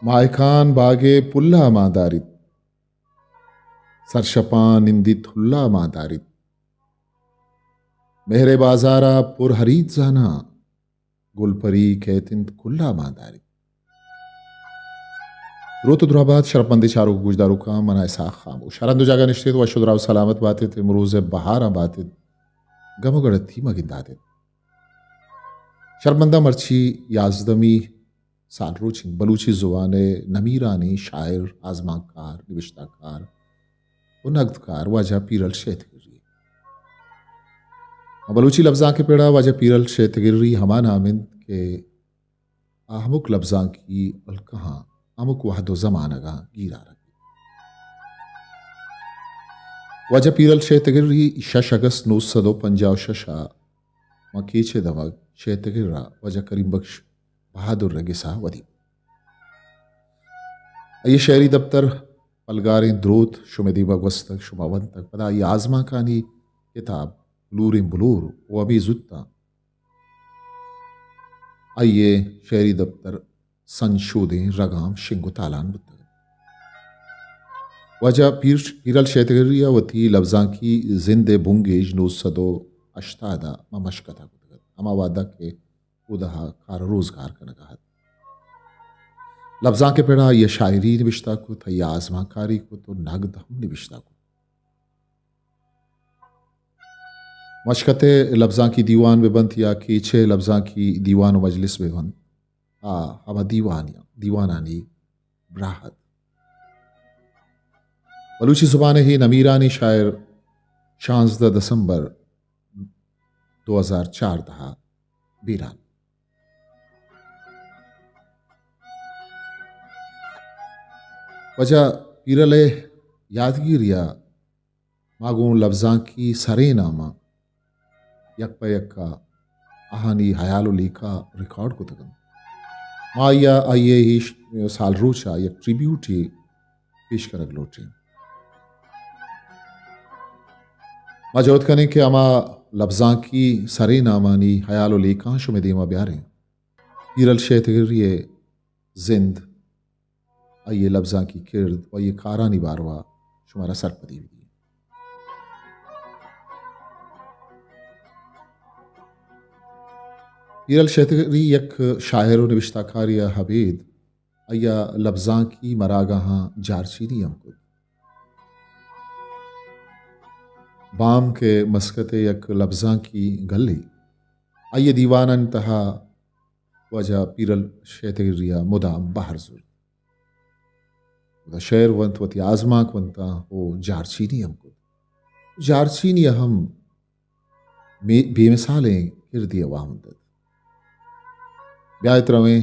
مائکان باگے پلا مادارت سرشپان نندت ہلا مادارت مہر بازارا پر حریت زانا گل پری کیتنت کلا مادارت روت درابات شرپندی چارو گوجدارو کا منائے ساخ خاموش شرندو جاگا نشتے تو اشدراو سلامت باتے تھے مروز بہارا باتے گمو گڑتی مگنداتے شرمندہ مرچی یازدمی سالروچنگ بلوچی زبان نمیرانی شاعر آزمان کار نوشتہ کار و نقد کار واجہ پیرل شیت گری بلوچی لفظاں کے پیڑا واجہ پیرل شیت گری ہما نامند کے آہمک لفظاں کی الکہاں امک وحد و زمانگا گیرا رکھی واجہ پیرل شیت گری 6 اگست 956 مکیچے دمگ شیت گرہ واجہ کریم بخش بہادر رگسا ودی یہ شعری دفتر پلگاریں دروت شمدی بگوستک شماون تک پدا یہ آزما کانی کتاب لوریں بلور و ابھی زدتا آئیے شعری دفتر سنشودیں رگام شنگو تالان بتا وجہ پیرل شیتگریہ وتی لفظاں کی زندے بونگیج 980 ممشکتا کتگت اما وعدہ کے ادہا کار روزگار کا نگاہت لفظاں کے پیڑا یہ شاعری نوشتہ کو تھا یہ آزما کاری کو تو نگد ہم نوشتہ کو مشکت لفظاں کی دیوان میں بنت یا کیچھے لفظاں کی دیوان و مجلس میں بنت ہما دیوانانی براہت بلوچی زبان ہی نمیرانی شاعر 16 دسمبر 2004 دہا بیران وجہ پیرل یادگیریا ماگون لفظاں کی سرے نامہ یک پہ یک کا آہانی حیال و لیکا ریکارڈ کو تگن مایا آئیے ہی سال روچا یک ٹریبیوٹ ہی پیش کرگ لوٹیں ما جوت کنے کہ اما لفظاں کی سرے نامانی حیال و لیکاں شمی دیما بیاریں پیرل شیتگریے زند آئیے لفظاں کی کرد و یہ کارانی باروا شمارا سر پدی بھی پیرل شیتگری یک شاعر و نوشتہ کاری حبید آیا لفظاں کی مراگاہاں جارچینی ہم کو بام کے مسکت یک لفظاں کی گلی آئیے دیوان انتہا وجہ پیرل شیتگریہ مدام باہر زور شعر ونت وتی آزماک ونتا ہو جارچینی ہم کو جارچینی ہم بے مثالیں کردی عوامدت بیایت رویں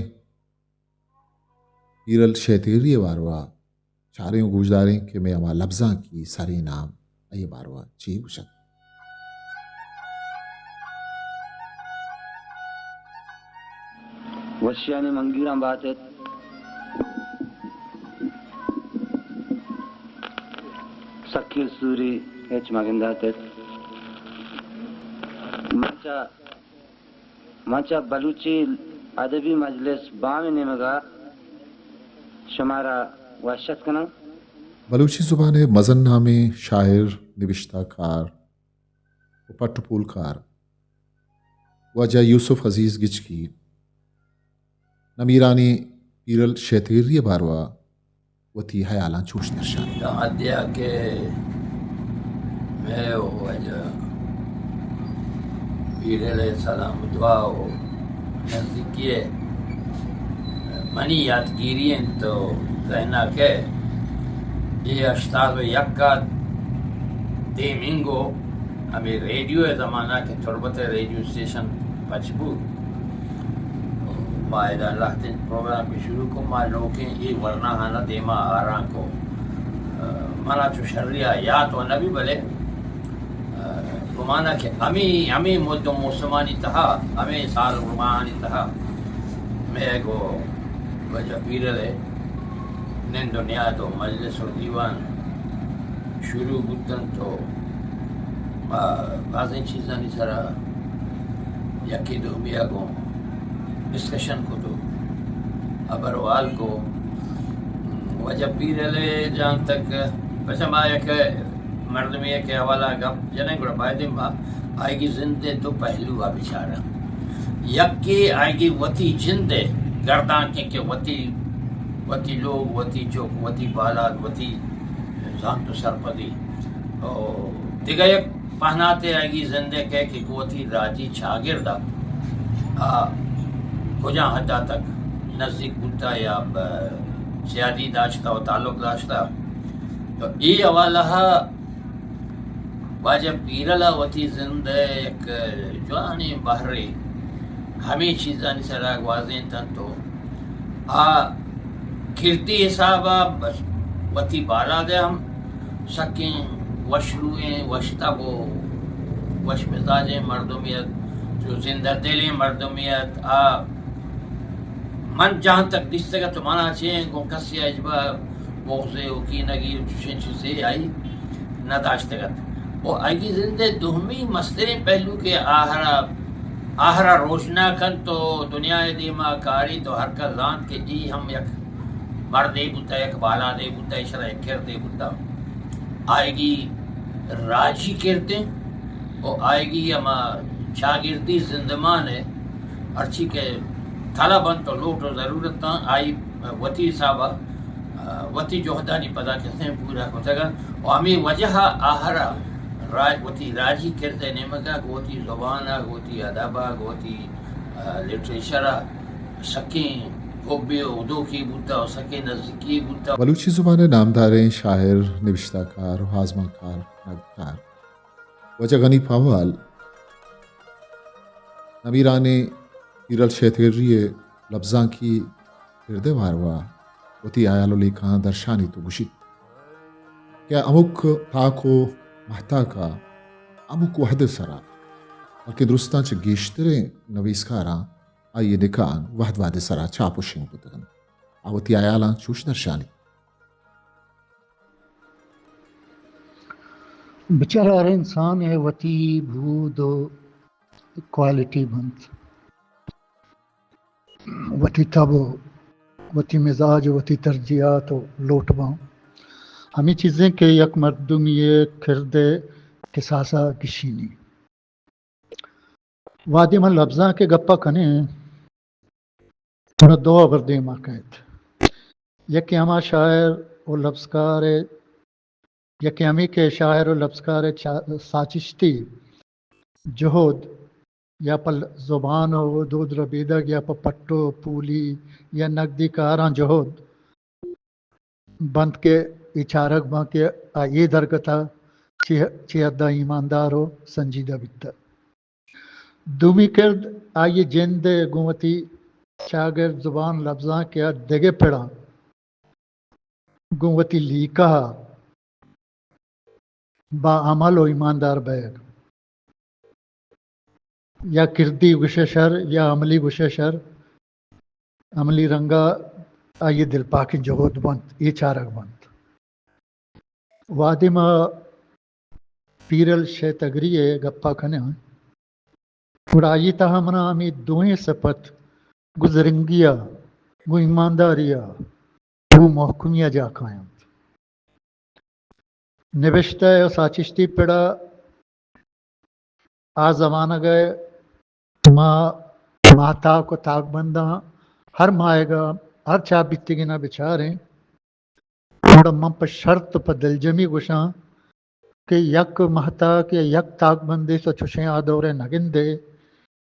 پیرل شیتگری باروا چاریں گوجداریں کہ میں اما لفظاں کی ساری نام ای باروا چی گوشت وشیانی منگیران باتت سکیل سوری ایچ مگنداتت مچا بلوچی ادبی مجلس بام نمگا شمارا وحشت کنا بلوچی زبان مزن نامے شاعر نوشتہ کار و پٹ پول کار وجہ یوسف عزیز گچکی نمیرانی پیرل شیتگری باروا وتی حیالاں چوش نرشان دیا کہ میں وجہ پیر علیہ السلام دعا و نزدیکیے منی یادگیری ہیں تو ذہنہ کہ یہ 81 کا دیمنگو ہمیں ریڈیو زمانہ کے تربت ریڈیو اسٹیشن پچبو مائدہ اللہ تین پروگرام کی شروع کو ما لوگیں یہ ورنہ ہانا دیما آران کو مانا چو شریعہ یا تو نبی بلے گمانا کہ ہمیں مدد موسمانی تہا ہمیں سال رمانی تہا میں کو وجہ پیر لے نین دنیا تو مجلس و دیوان شروع بودن تو بعض این چیزانی سرا یکی دو بیا کو ڈسکشن کو تو ابروال کو وجہ پیرلے جان تک پچھا ما یک مردمی کے حوالہ گپ جنہیں گڑا بائدم با آئے گی زندے دو پہلو آ بیچارہ یک کی آئے گی وطی جندے گردان کے وطی لوگ وطی چوک وطی بالاد وطی زان تو سرپدی دیگه یک پهناته آگی زنده که گوتی راجی چاگردا کجا حدا تک نزدیک بودتا یا زیادی داشتا و تعلق داشتا تو ای حوالہ واجہ پیرلا وتی زنده یک جوانی بحری ہمیں چیزانی سراغ واضح تن تو کھرتی حسابا وتی بالا دے ہم سکیں وشروئیں وشتبو وش مزاج مردمیت جو زندہ دلی مردمیت من جہاں تک دستے گا تو مانا چاہیں گو کسی اجبا بغضے و کینگی و چوشن چیزیں آئی نہ داشتے گا وہ آئی زندہ دوہمی مستری پہلو کے آہرا روشنا کن تو دنیا دیما کاری تو ہر کا زان کے جی ہم یک مردے بوتا یک بالا دے بوتا اشرا یک کر دے بوتا آئے گی راجی کرتے اور آئے گی اما شاگردی زندمان ہے ارچی کے تھالا بند تو لوٹ و ضرورت تھا آئی وطی صاحبہ وطی جوہدانی پدا کہتے ہیں پورا کو تگا اور ہمیں وجہ آہرا وطی راجی کرتے نمگا گوتی زبانہ گوتی ادبہ گوتی لٹریچرہ سکیں حبی اردو کی بوتا اور سکیں نزدیکی بوتا. بلوچی زبان نامدار شاعر نوشتہ کار و ہاضمہ کار نگار وجہ غنی پاوال نمیران پیرل شیتگری لفظاں کی گردے واروا وتی آیالو لیکھاں درشانی تو گشی کیا امک تاکو محتاکا امک وحد سرا بلکہ درستان چھ گیشتریں نویسکاراں آئیے نکان وحد وحد سرا چاپوشیں بودگن آوتی آیالاں چوش درشانی بیچارہ ہر انسان ہے وتی بود و کوالٹی بنت وتی تب وتی مزاج وتی ترجیحات و لوٹ باں ہمیں چیزیں کہ یک مردم یہ کردے کساسا کشینی وادی من لفظاں کے گپا کنے انہوں دو وردے ماں کہت یکی ہما شاعر و لفظکار یکی ہمیں کے شاعر و لفظکار ساچشتی جہود یا پل زبان و دود ربیدگ یا پا پٹو پولی یا نقدی کاراں جہود بند کے اچارک باں کے آئیے درگتا چی حدہ ایماندار و سنجیدہ بیتا دومی کرد آئیے جند گومتی شاگرد زبان لفظاں کیا دگے پڑا گومتی لیکا با عمل و ایماندار بیگ یا کردی گششر یا عملی گششر عملی رنگا آئیے دل پاکی جہود بند یہ چارک بند وادم پیرل شیتگری گپا کھنے اڑائی تہا منا ہمیں دوئیں سپت گزرنگیا گو ایمانداریا گو محکمیہ جا کھائیں نوشتہ ہے ساچشتی پڑا آ زمانہ گئے ماتا کو تاک بندہ ہر مائے گا ہر چاہ بیتی گنا بچاریں تھوڑا من پر شرط پر دلجمی گشاں کہ یک مہتا کہ یک تاک بندے سو چوشیں آدورے نگن دے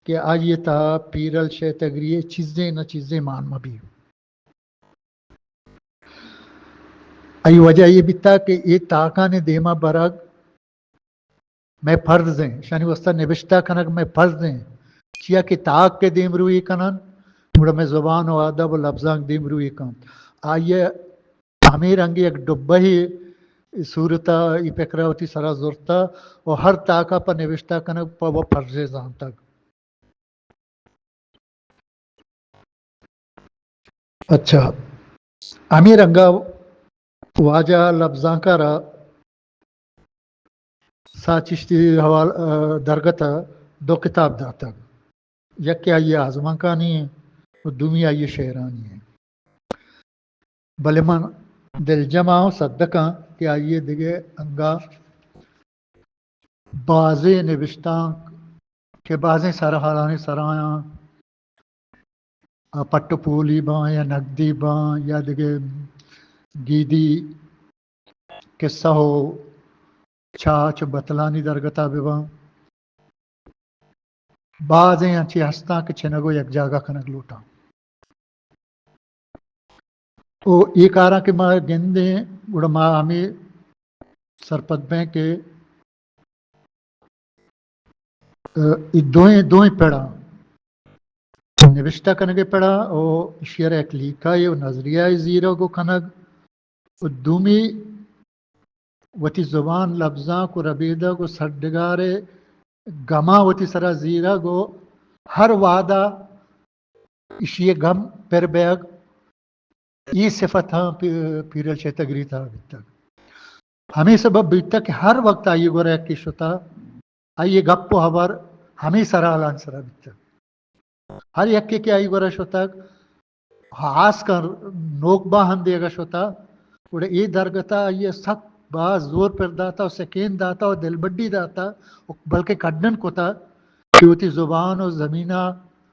کہ آئیے تا پیرل شیتگری چیزیں نہ چیزیں مان مبی آئی وجہ یہ بیتا کہ یہ تاکانے دیما برگ میں فرض ہیں شانی وسطہ نبشتہ کنک میں فرض ہیں چیا کہ تاک کے دیم روئی کنن تھوڑا میں زبان و ادب و لفظان دیم روئی کن آئیے ہمیں رنگی ایک ڈبہ ہی صورتا ای پکرہ ہوتی سرا زورتا اور ہر تاکہ پر نوشتہ کنک پر وہ فرض زان تک اچھا ہمیں رنگا واجہ لفظاں کا را ساچشتی حوال درگتا دو کتاب داتا یک کہ آئیے آزمان کانی ہے اور دومی آئیے شعرانی ہے بلے من دل جمع صدقاں کہ آئیے دیگے انگا بازے نوشتاں کہ بازیں سرحالانی سرایاں پٹ پولی باں یا نقدی باں یا دیگے گیدی قصہ ہو چھاچ بطلانی درگتا بباں بازیں انچی ہستاں کہ چھنگو یک جاگہ کنگ لوٹاں او یہ کارا کہ ماں گندیں گوڑا ماں ہمیں سرپت بیں کہ دوئیں پڑا نوشتہ کنگے پڑا او شیر ایک لیکھا ہے نظریہ زیرہ کو کنگ او دومی وتی زبان لفظاں کو ربیدہ کو سڈگارے گما وتی سرا زیرہ کو ہر وعدہ اشیے غم پر بیگ یہ صفت ہاں پیرل شیطگری تھا ابھی تک ہمیں سبب بیتا کہ ہر وقت آئیے گو رہ کی شتا آئیے گپ و حبر ہمیں سرا لان سرا بیتا ہر یک کے آئی گو رہ شتا ہاس کر نوک با ہم دے گا شتا اڑے یہ درگتا آئیے سخت باز زور پر داتا اور سکین داتا اور دل بڈی داتا بلکہ کڈن کو تھا کہ وتی زبان و زمینہ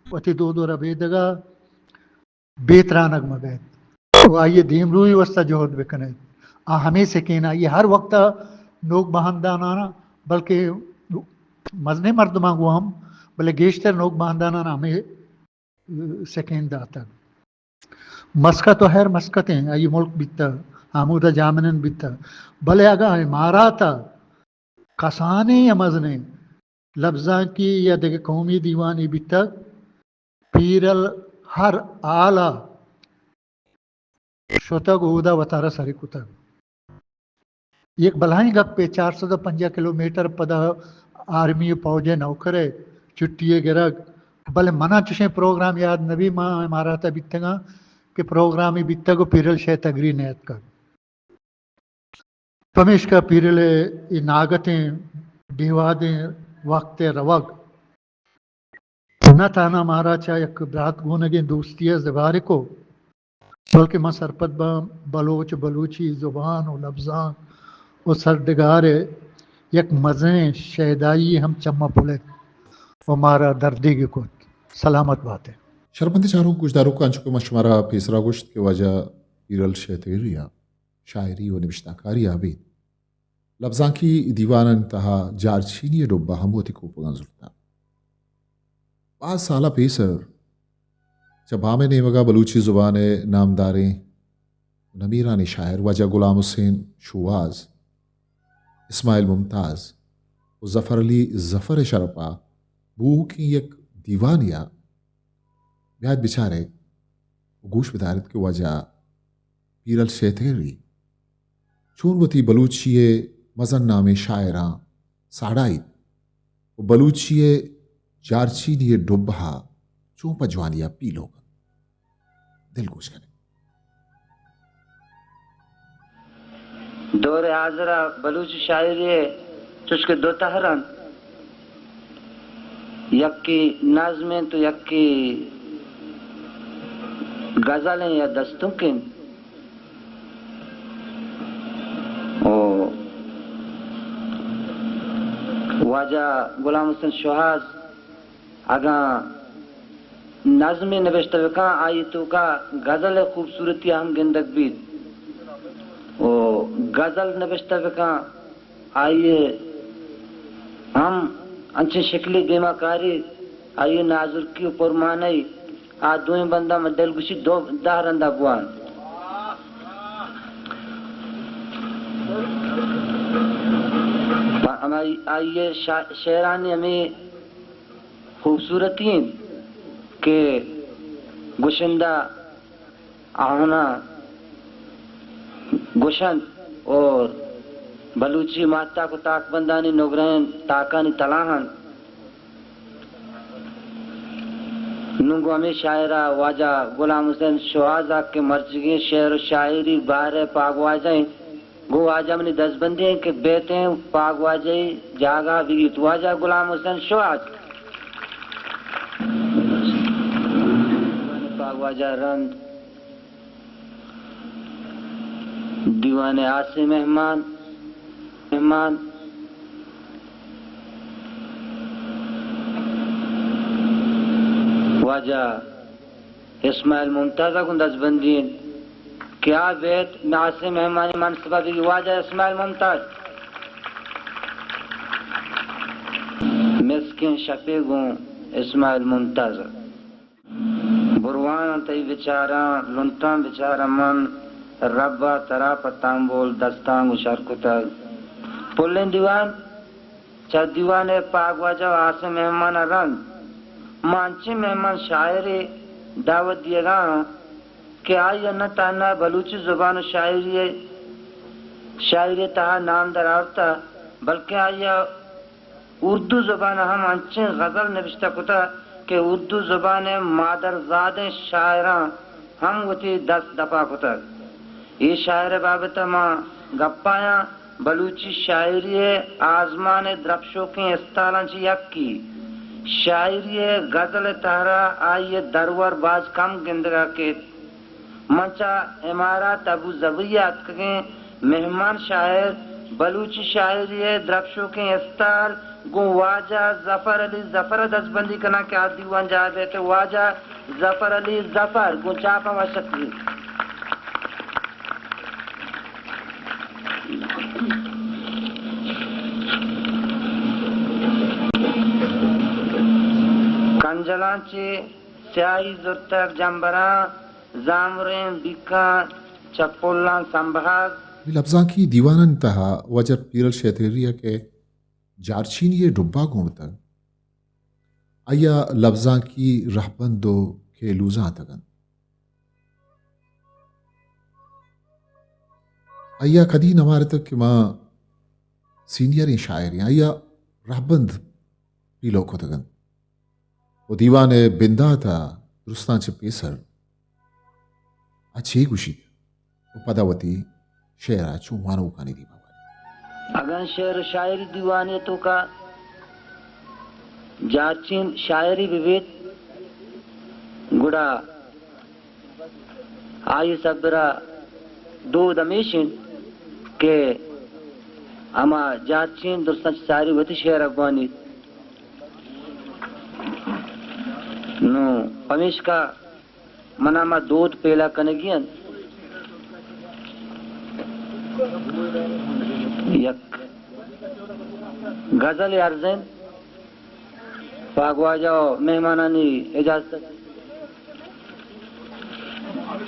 وتی دو ربیدگا بیترانگ مبید وہ آئیے دیم روی وسطہ جہد بکنے ہمیں سکین آئیے ہر وقت نوک بہندانانا بلکہ مزنے مرد مانگو ہم بلے گیشتر نوک بہندانانا ہمیں سکین داتا مسکت تو خیر مسکتیں آئیے ملک بیتا آمودہ جامنن بیتا بلے اگا اماراتا کسانے یا مزنے لفظاں کی یا دیکھ قومی دیوانی بیتا پیرل ہر آلہ شتگ اودا وطارہ سری کتگ ایک بلائیں گپ پہ 450 کلومیٹر پدا آرمی پوجے نوکرے چٹیے گرگ بلے منع چشیں پروگرام یاد نبی ماں اماراتا بیتگا کہ پروگرامی بیتگو پیرل شیطگری نیت کر پمیش کا پیرلے ناگتیں دیوادیں وقت روگ نہ تانا مارا چاہ یک برات گونگیں دوستی زبارے کو بلکہ میں سرپت بلوچ بلوچی زبان و لفظان و سردگارے یک مزیں شیدائی ہم چمہ پلے و مارا دردی کی کو سلامت بات ہے شرمندی چاروں کچھ داروں کا انچو کے مشمارہ پیسرا گوشت کے وجہ پیرل شیطگریہ شاعری و نوشتہ کاری آبید لفظاں کی دیوان انتہا جارچینی ڈبا ہموتی کو پگان زلتا 5 سالہ پیسر جب ہمیں نیمگا بلوچی زبان نامداریں نمیرانی شاعر وجہ غلام حسین شواز اسماعیل ممتاز و ظفر علی ظفر شرپا بو کی یک دیوانیہ بیاد بچارے گوش بدارت کے وجہ پیرل شیطگری چون وتی بلوچی مزن نام شاعراں ساڑائی و بلوچی جارچینی ڈبہا چون پجوانیہ پی لوگ دل گوش کریں دور حاضرہ بلوچ شاعری چشک دو تہران یک کی نظمیں تو یک کی غزلیں یا دستوکیں واجہ غلام حسین شہاز اگاں نظم نوشتہ وکاں آئی تو کا غزل خوبصورتی ہم گندگ بید او غزل نوشتہ وکاں آئیے ہم انچے شکلی دیما کاری آئیے ناظر کی پرمانئی آ دوئیں بندہ میں دل گوشی دو دارندہ بوان آئیے شعرانی ہمیں خوبصورتی ہیں کہ گشندہ آہنا گشند اور بلوچی ماتا کو تاک بندانی نگرین تاکانی تلاہن ننگو ہمیں شاعرہ واجہ غلام حسین شہازہ کے مرچگی شعر و شاعری باہر پاک واجہیں گو واجہ منی 10 بندے ہیں کہ بیتے ہیں پاک واجہی جاگہ بیت واجہ غلام حسین شہاز پاک واجہ رند دیوان آسے مہمان واجہ اسماعیل ممتازہ کو دزبندین کیا بیت ناسے مہمانی منصبہ بھی واجہ اسماعیل ممتاز مسکین شفیع گوں اسماعیل ممتازہ بروان تی بیچاران لنٹان بیچارہ من ربا ترا پتان بول دستان گشار کتا پلین دیوان چا دیوان پاک واجہ آسے مہمان رنگ مانچے مہمان شاعری دعوت دیے گا کہ آئی نہ تانا بلوچی زبان و شاعری تہا نام دراوتا بلکہ آئی اردو زبان ہم انچے غزل نوشتہ کتا کہ اردو زبان مادر زاد شاعران ہم وتی 10 دفعہ کتا یہ شاعر بابتا ماں گپایا بلوچی شاعری آزمان درپشوں کے استالان چی یک کی شاعری غزل تہرا آئیے درور باز کم گندگا کے منچا امارات ابو ظبیات کے مہمان شاعر بلوچی شاعری درپشوں کے استال گو واجہ ظفر علی ظفر دستبندی کنا کیا دیوان جا بیتے واجہ ظفر علی ظفر گو چاپا وشکلی کنجلان چی سیاہی زرتک جنبران زامرین بیکان چپولان سنبھاگ لفظاں کی دیوانہ انتہا وجر پیرل شیطریہ کے جارچین یہ ڈبا گھومتا آیا لفظاں کی رہبندو کے لوزاں تگن آیا کدی نمارے تک کہ ماں سینئر شاعری آیا رہبند پیلو کو تگن وہ دیوان بندہ تھا درستان چھ پیسر اچھی گوشی وہ پداوتی شعرہ چو مانو کانی دیوان اگر شعر شاعری دیوانیتوں کا جارچین شاعری ببیت گڑا آئی سبرا دو دمیشن کہ اما جارچین درستان شاعری وتی شعر افغانی نو پمیش کا مناما دودھ پیلا کنگین یک غزل ارزن پاگوا جاؤ مہمانانی اجازت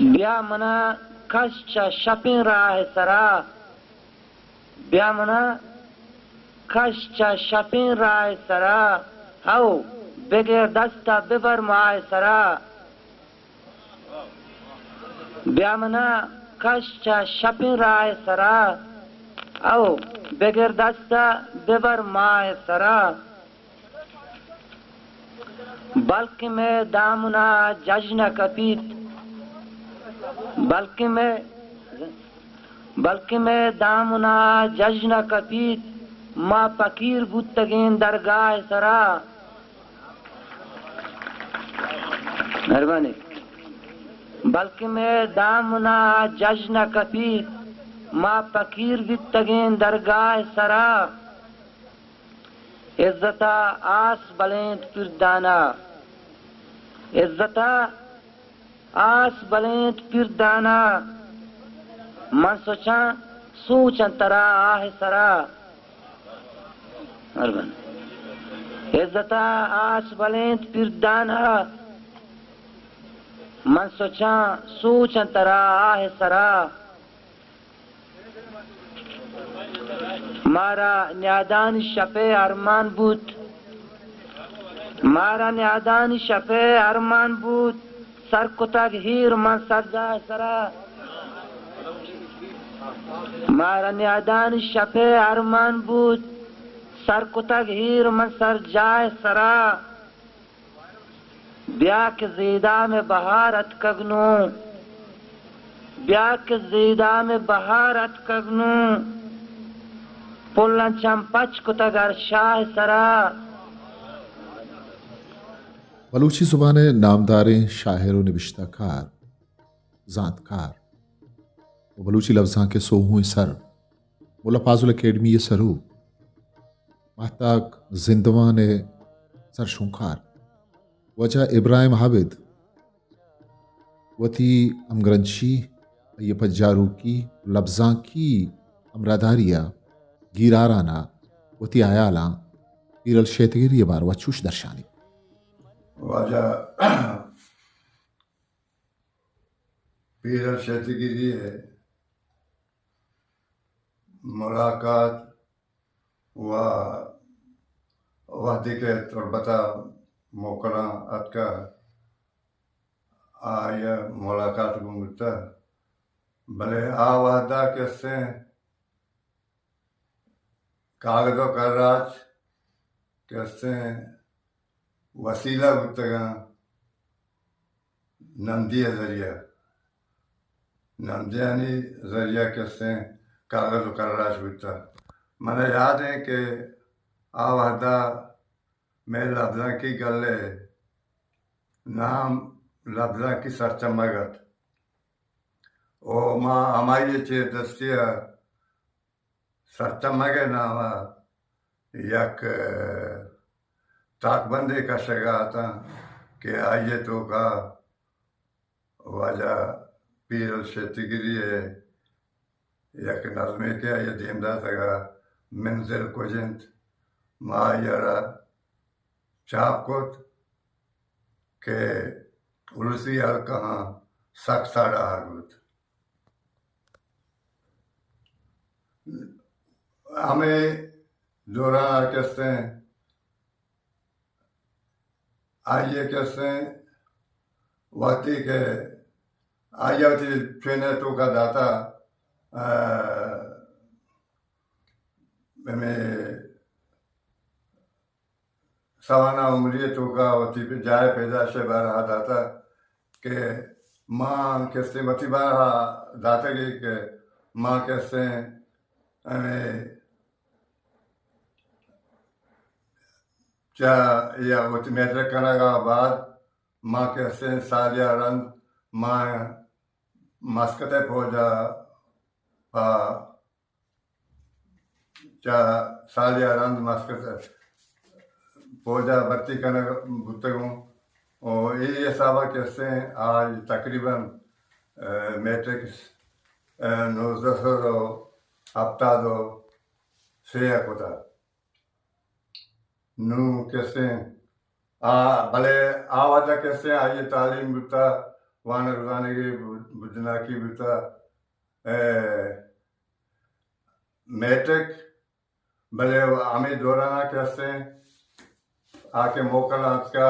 بیا منا کش چا شپین راہ سرا بیا منا کش چا شپین راہ سرا ہاو بغیر دستا ببر مائے سرا بیا منا کش چا شپین راہ سرا او بغیر دستا ببر مائے سرا بلکہ میں دامنا ججنا کپیت بلکہ میں دامنا ججنا کپیت ما پکیر بودتگین درگاہ سرا مہربانی بلکہ میں دامنا ججنا کپیت ما پکیر بودتگین درگاہ سرا عزتا آس بلند پردانا عزتا آس بلند پردانا من سوچاں سوچن ترا آہ سرا عزتا آس بلند پردانا من سوچاں سوچن ترا آہ سرا مارا نیادان شپے ارمان بود مارا نیادان شپے ارمان بود سر کتاگ ہیر من سر جائے سرا مارا نیادان شپے ارمان بود سر کتاگ ہیر من سر جائے سرا بیا کے زیدہ میں بہارت کگنو بیا کے زیدہ میں بہارت کگنو پلن چمپچ کتگر شاہ سرا بلوچی زبان نامدار شاعر و نوشتہ کار ذات کار و بلوچی لفظاں کے سوہوئیں سر مولا فاضل اکیڈمی سرو محتاق زندوان سر شنکار وجہ ابراہیم حابد وتی امگرنچی یہ پجارو کی لفظاں کی امراداریا گیرارانا وتی آیالاں پیرل شیتگیری بار وچوش درشانی واجہ پیرل شیتگیری ملاقات و وحدی کے تربتا موکلا اتکا آیا ملاقات گمتا بلے وحدہ کسے کاغذوں کا راج کسے وسیلہ گتگا نمدی ذریعہ نمدیانی ذریعہ کسے کاغذ و کراج گتا مجھے یاد ہے کہ وحدہ میں لفظاں کی گلے نام لفظاں کی سرچمگت او ماں ہماری چیز دستیا سرچمگے نامہ یک تاک بندی کا شگا تھا کہ آئیے تو کا واجہ پیر الشیتگیری ہے یک نظمی کے آئیے دیمدہ تگا منزل کو جنت ماں یارا چاپ کت کہ ارسی حل کہاں سک ساڑا حگوت ہمیں دوران کہتے ہیں آئیے کہتے ہیں وقتی کہ آئیے ہوتی ٹرینر تو کا داتا میں سوانہ عمری تو کا ہوتی پہ جائے پیدائش بارہا داتا کہ ماں کہتے وتی بارہا داتا گئی کہ ماں کہتے ہیں کیا یا وہ میٹرک کرنے کا بعد ماں کہتے ہیں سالیہ رند ماں مسکتے پہنچا کیا سالیہ رند مسکتے پہنچا بھرتی کرنے گفتگوں اور یہ حسابہ کہتے ہیں آج تقریباً میٹرک 1900 ہفتہ دو سیاق ہوتا نو کیسے بھلے وجہ کیسے آئیے تعلیم بتا وانا روزانے کی بجنا کی بتا میٹرک بھلے ہمیں دورانا کیسے کے موکل آج کا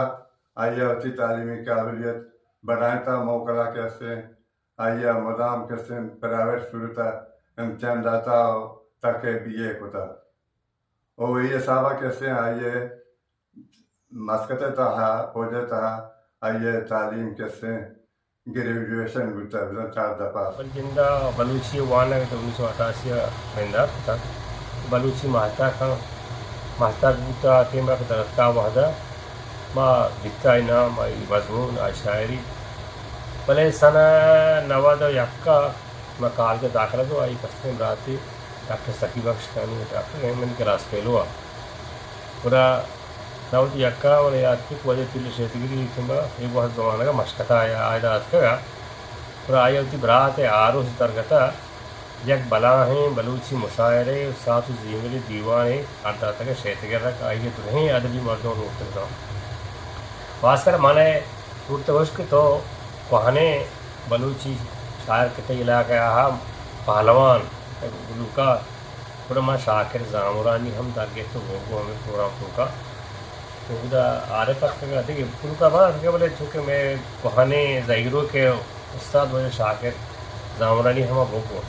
آئیے ہوتی تعلیمی قابلیت بڑھائیں تھا موکلا کیسے آئیے مدام کیسے پرائیویٹ اسکول تھا امتحان داتا ہو تاکہ بی اے ہوتا اور یہ صحابہ کیسے آئیے مسکتے تھا پوجے تھا آئیے تعلیم کیسے گریجویشن ہوتا ہے 4 دفعہ جندہ بلوچی وانا 1988 میں تھا بلوچی مہتا بوتا تیمہ کا درختہ وحدہ ما دکھتا انام آئی مضمون آئی شاعری بلے سنہ 91 میں کالج داخلہ تو آئی قسم راتی ڈاکٹر سکی بخش کانی ڈاکٹر میں کلاس فیلو پورا 91 اور یاد کی وجہ پیل شیتگیری تھا یہ بہت زمانہ کا مشکتا آیا آئیدات کا پورا آئی ہوتی برات آروز درگتا یک بلا ہیں بلوچی مشاعرے ساتھ زیملی دیوان ہیں آرداتا کے شیتگر رکھ آئیے تو نہیں ادبی مردوں روٹتے تھا واسطر مانے روٹتے وشک تو کوہانے بلوچی شاعر کتے علاقہ آہا پہلوان گلوکار پورا ماں شاکر زامرانی ہم درگے تو وہ ہمیں پروگرام کا تو خدا آرے پر کا دیکھیں پورا کا بات کہ بولے چونکہ میں کوہانے ظاہروں کے استاد وجہ شاکر زامرانی ہمیں بھوکو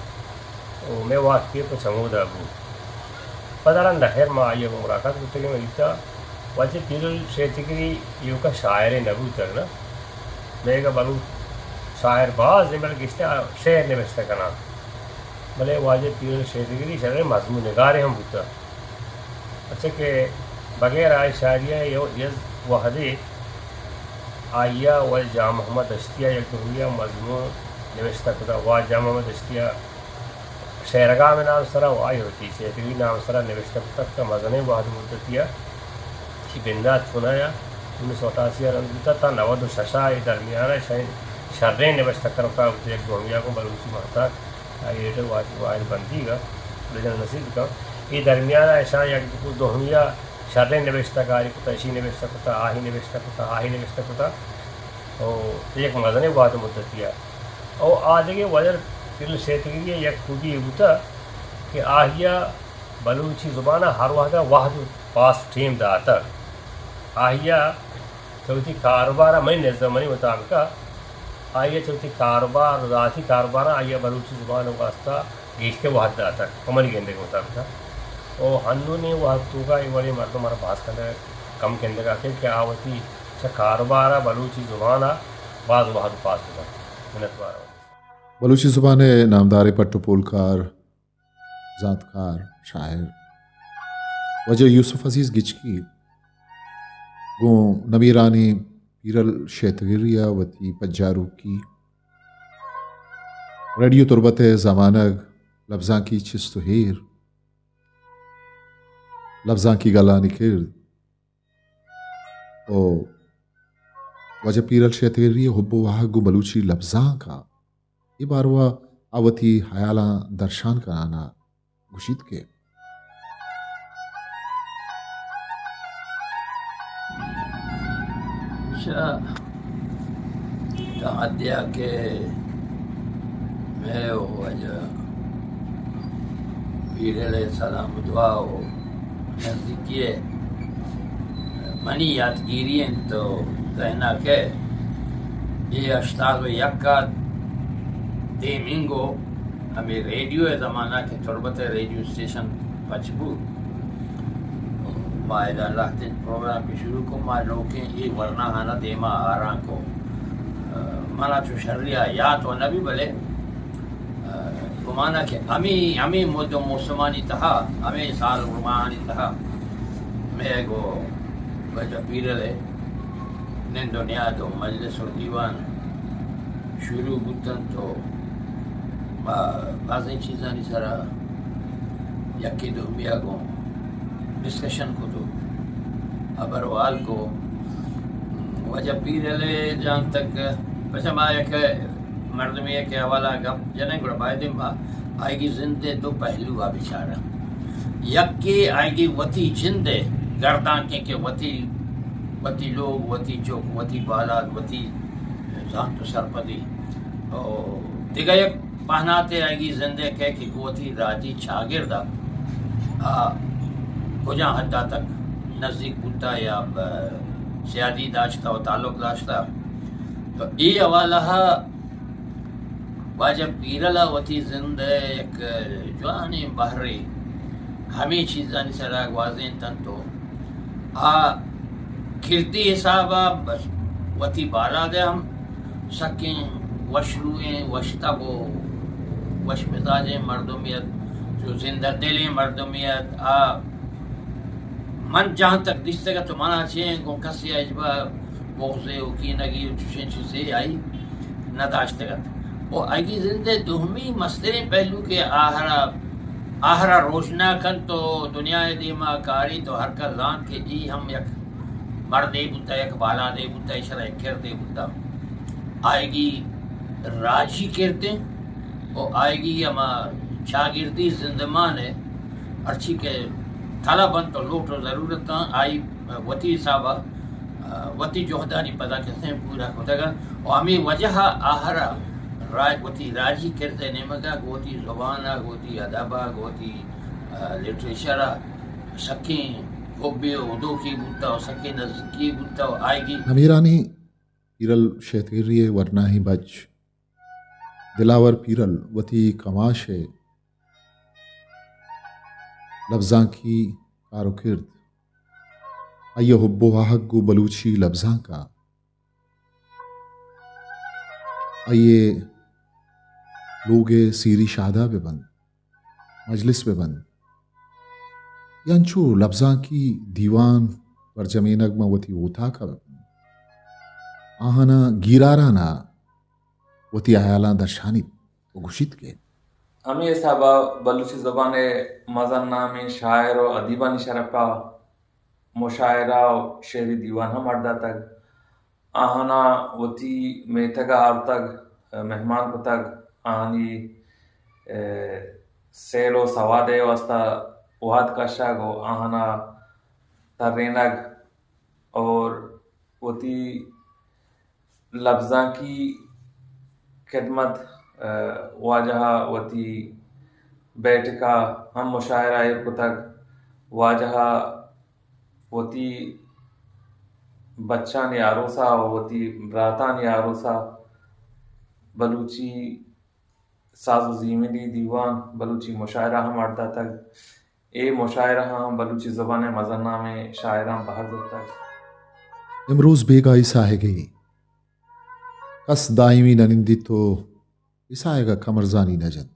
میں واقعی کو چمود ابو پداران دخیر ماں آئیے وہ مراکات ہوتے کہ میں لیتا وجہ پیر الشیتگیری یوں کا شاعر نبو تک نا میں کا بلو شاعر باز نمبر کستے شعر نوشتے کا نام بلے واجہ پیر الشیتگیری شاعر مضمون نگارے ہم ہوتا اچھا کہ بغیر آئے شاعریہ یز وحدے آئیہ و جام محمد اشتیہ یک ہویا مضمون نوشتہ کتا واج جامع دشتیا شہرگاہ میں نام سرا وائی ہوتی شیتگی نام سرا نوشتہ کتا کا مزنے واحد مدتیا کی بندات چنایا 1988 رنگتا تا 96 درمیانہ شرین نوشتہ کرتا ایک گوہمیا کو بلوچی مہتا یہ واحد بندی گا لیجن نصیب کا یہ درمیانہ ایشان یا دوہمیا شرین نوشتہ کاری کتا اشی نوشتہ کتا آہی نوشتہ کتا آہی نوشتہ کتا اور ایک مزنے واحد مدتیا اور آدھے وجر پھر شیتگی یک خوبی ہوتا کہ آہیا بلوچی زبانہ ہر واحد پاس ٹیم دا آتا آہیا چوتھی کاروبارہ میں نظمنی مطابق آئیے چوتھی کاروبار ذاتی کاروبار آئیے بلوچی زبان واسطہ گیشتے واحد دا آتا کمری گیندے کے مطابق اور ہنو نے وہ تو کا یہ بڑی مردم ہمارا پاس کرنے کم کہنے کا کہ آوتی اچھا کاروبارہ بلوچی زبانہ بعض واحد پاس ہوتا منت بارہ بلوچی زبان نامدار پٹو پولکار ذاتکار شاعر وجہ یوسف عزیز گچکی گو نبیرانی پیرل شیتگیریا وتی پجارو کی ریڈیو تربت زمانگ لفظاں کی چست و ہیر لفظاں کی گلا نکرد او وجہ پیرل شیتگیری حب و وحگ بلوچی لفظاں کا یہ باروا آوتی حیالاں درشان کرانا گشید کے تعدیہ کے میں وجہ پیر علیہ السلام دعا ہو نزدیکی منی یادگیری ہیں تو کہنا کہ یہ 81 دیمینگو ہمیں ریڈیو زمانہ کے تربت ریڈیو اسٹیشن پچبو مائد اللہ تین پروگرام کی شروع کو ماں لوگیں یہ ورنہ ہانا دیما آران کو مانا چو شریعہ یا تو نبی بلے گمانا کہ ہمیں مدو موسمانی تہا ہمیں سال رمانی تہا میں گو بجا پیر لے نن دنیا تو مجلس و دیوان شروع بودن تو بعض چیزانی سرا یکی دو بیا گو ڈسکشن کو تو ابروال کو وجہ پیر لے جان تک پچھا ماں ایک مردمی کے حوالہ گپ جنہیں گوڑا بائدیں با آئے گی زندے دو پہلو آ بیچارہ یکی آئے گی وطی جندے گردان کے وطی لوگ وطی چوک وطی بالاد وطی زان تو سرپدی دیگا یک پہناتے آئے گی زندے کہ وطی راجی چھاگردہ کجا حدہ تک نزدیک بودتا یا سیادی داشتا و تعلق داشتا تو ای حوالہ واجب پیرلا وتی زندہ ایک جوانی بحری ہمیں چیزانی سراغ واضح تن تو کھرتی حسابہ بس وتی بالا دے ہم سکیں وشروئیں وشتبو وش مزاجیں مردمیت جو زندہ دلی مردمیت من جہاں تک دشتے گا تو مانا چاہیں گو کسی اجبا بغضے و کینگی و چوشیں چیزیں آئی نہ داشتے گا وہ آگی زندے دہمی مسترین پہلو کے آہرا روشنا کن تو دنیا دیما کاری تو ہر کا زان کے جی ہم یک مردے بوتا یک بالا دے بوتا اشرا یک کر دے بوتا آئے گی راجی کرتے اور آئے گی ہما چاگردی زندمان ہے ارچی کے طلباً تو لوٹو ضرورتاں آئی وطی صاحبہ وطی جوہدانی پدا کہتے ہیں پورا ہوتا گا اور ہمیں وجہ آہرا وطی راجی کرتے نمگا گوتی زبانہ گوتی ادبہ گوتی لٹریچرہ سکیں گوبے ادو کی بوتا اور سکیں نزدیکی بوتا اور آئے گی نمیرانی پیرل شیتگیری ورنہ ہی بچ دلاور پیرل وتی کماش ہے لفظاں کی کارو کرد آئیے حب و حق بلوچی لفظاں کا آئیے لوگ سیری شادہ پہ بند مجلس پہ بند ینچو لفظاں کی دیوان پر جمینگ موتی اوتا کا بند آہنا گیرارانا وتی عیالاں درشانید و گوشید که ہمیں صاحبہ بلوچی زبان مزن نامی شاعر و ادیبانی شرپا مشاعرہ و شعری دیوان ہم اردہ تک آہنا وتی میں تگا ہر تک مہمان کو تک آہنی سیل و سوادے واسطہ وحد کا شاگ و آہنا ترینگ اور وتی لفظاں کی خدمت واجہ وتی بیٹھکا ہم مشاعرہ کو تک واجہ وتی بچہ نے آروسا وتی براتا نے آروسا بلوچی ساز و زیملی دیوان بلوچی مشاعرہ ہم اردہ تک اے مشاعرہ ہم بلوچی زبان مزنہ میں شاعراں بہر تک امروز بیگائی ساہے گئی کس دائمی ننندی تو اسائے گا کمرزانی نجن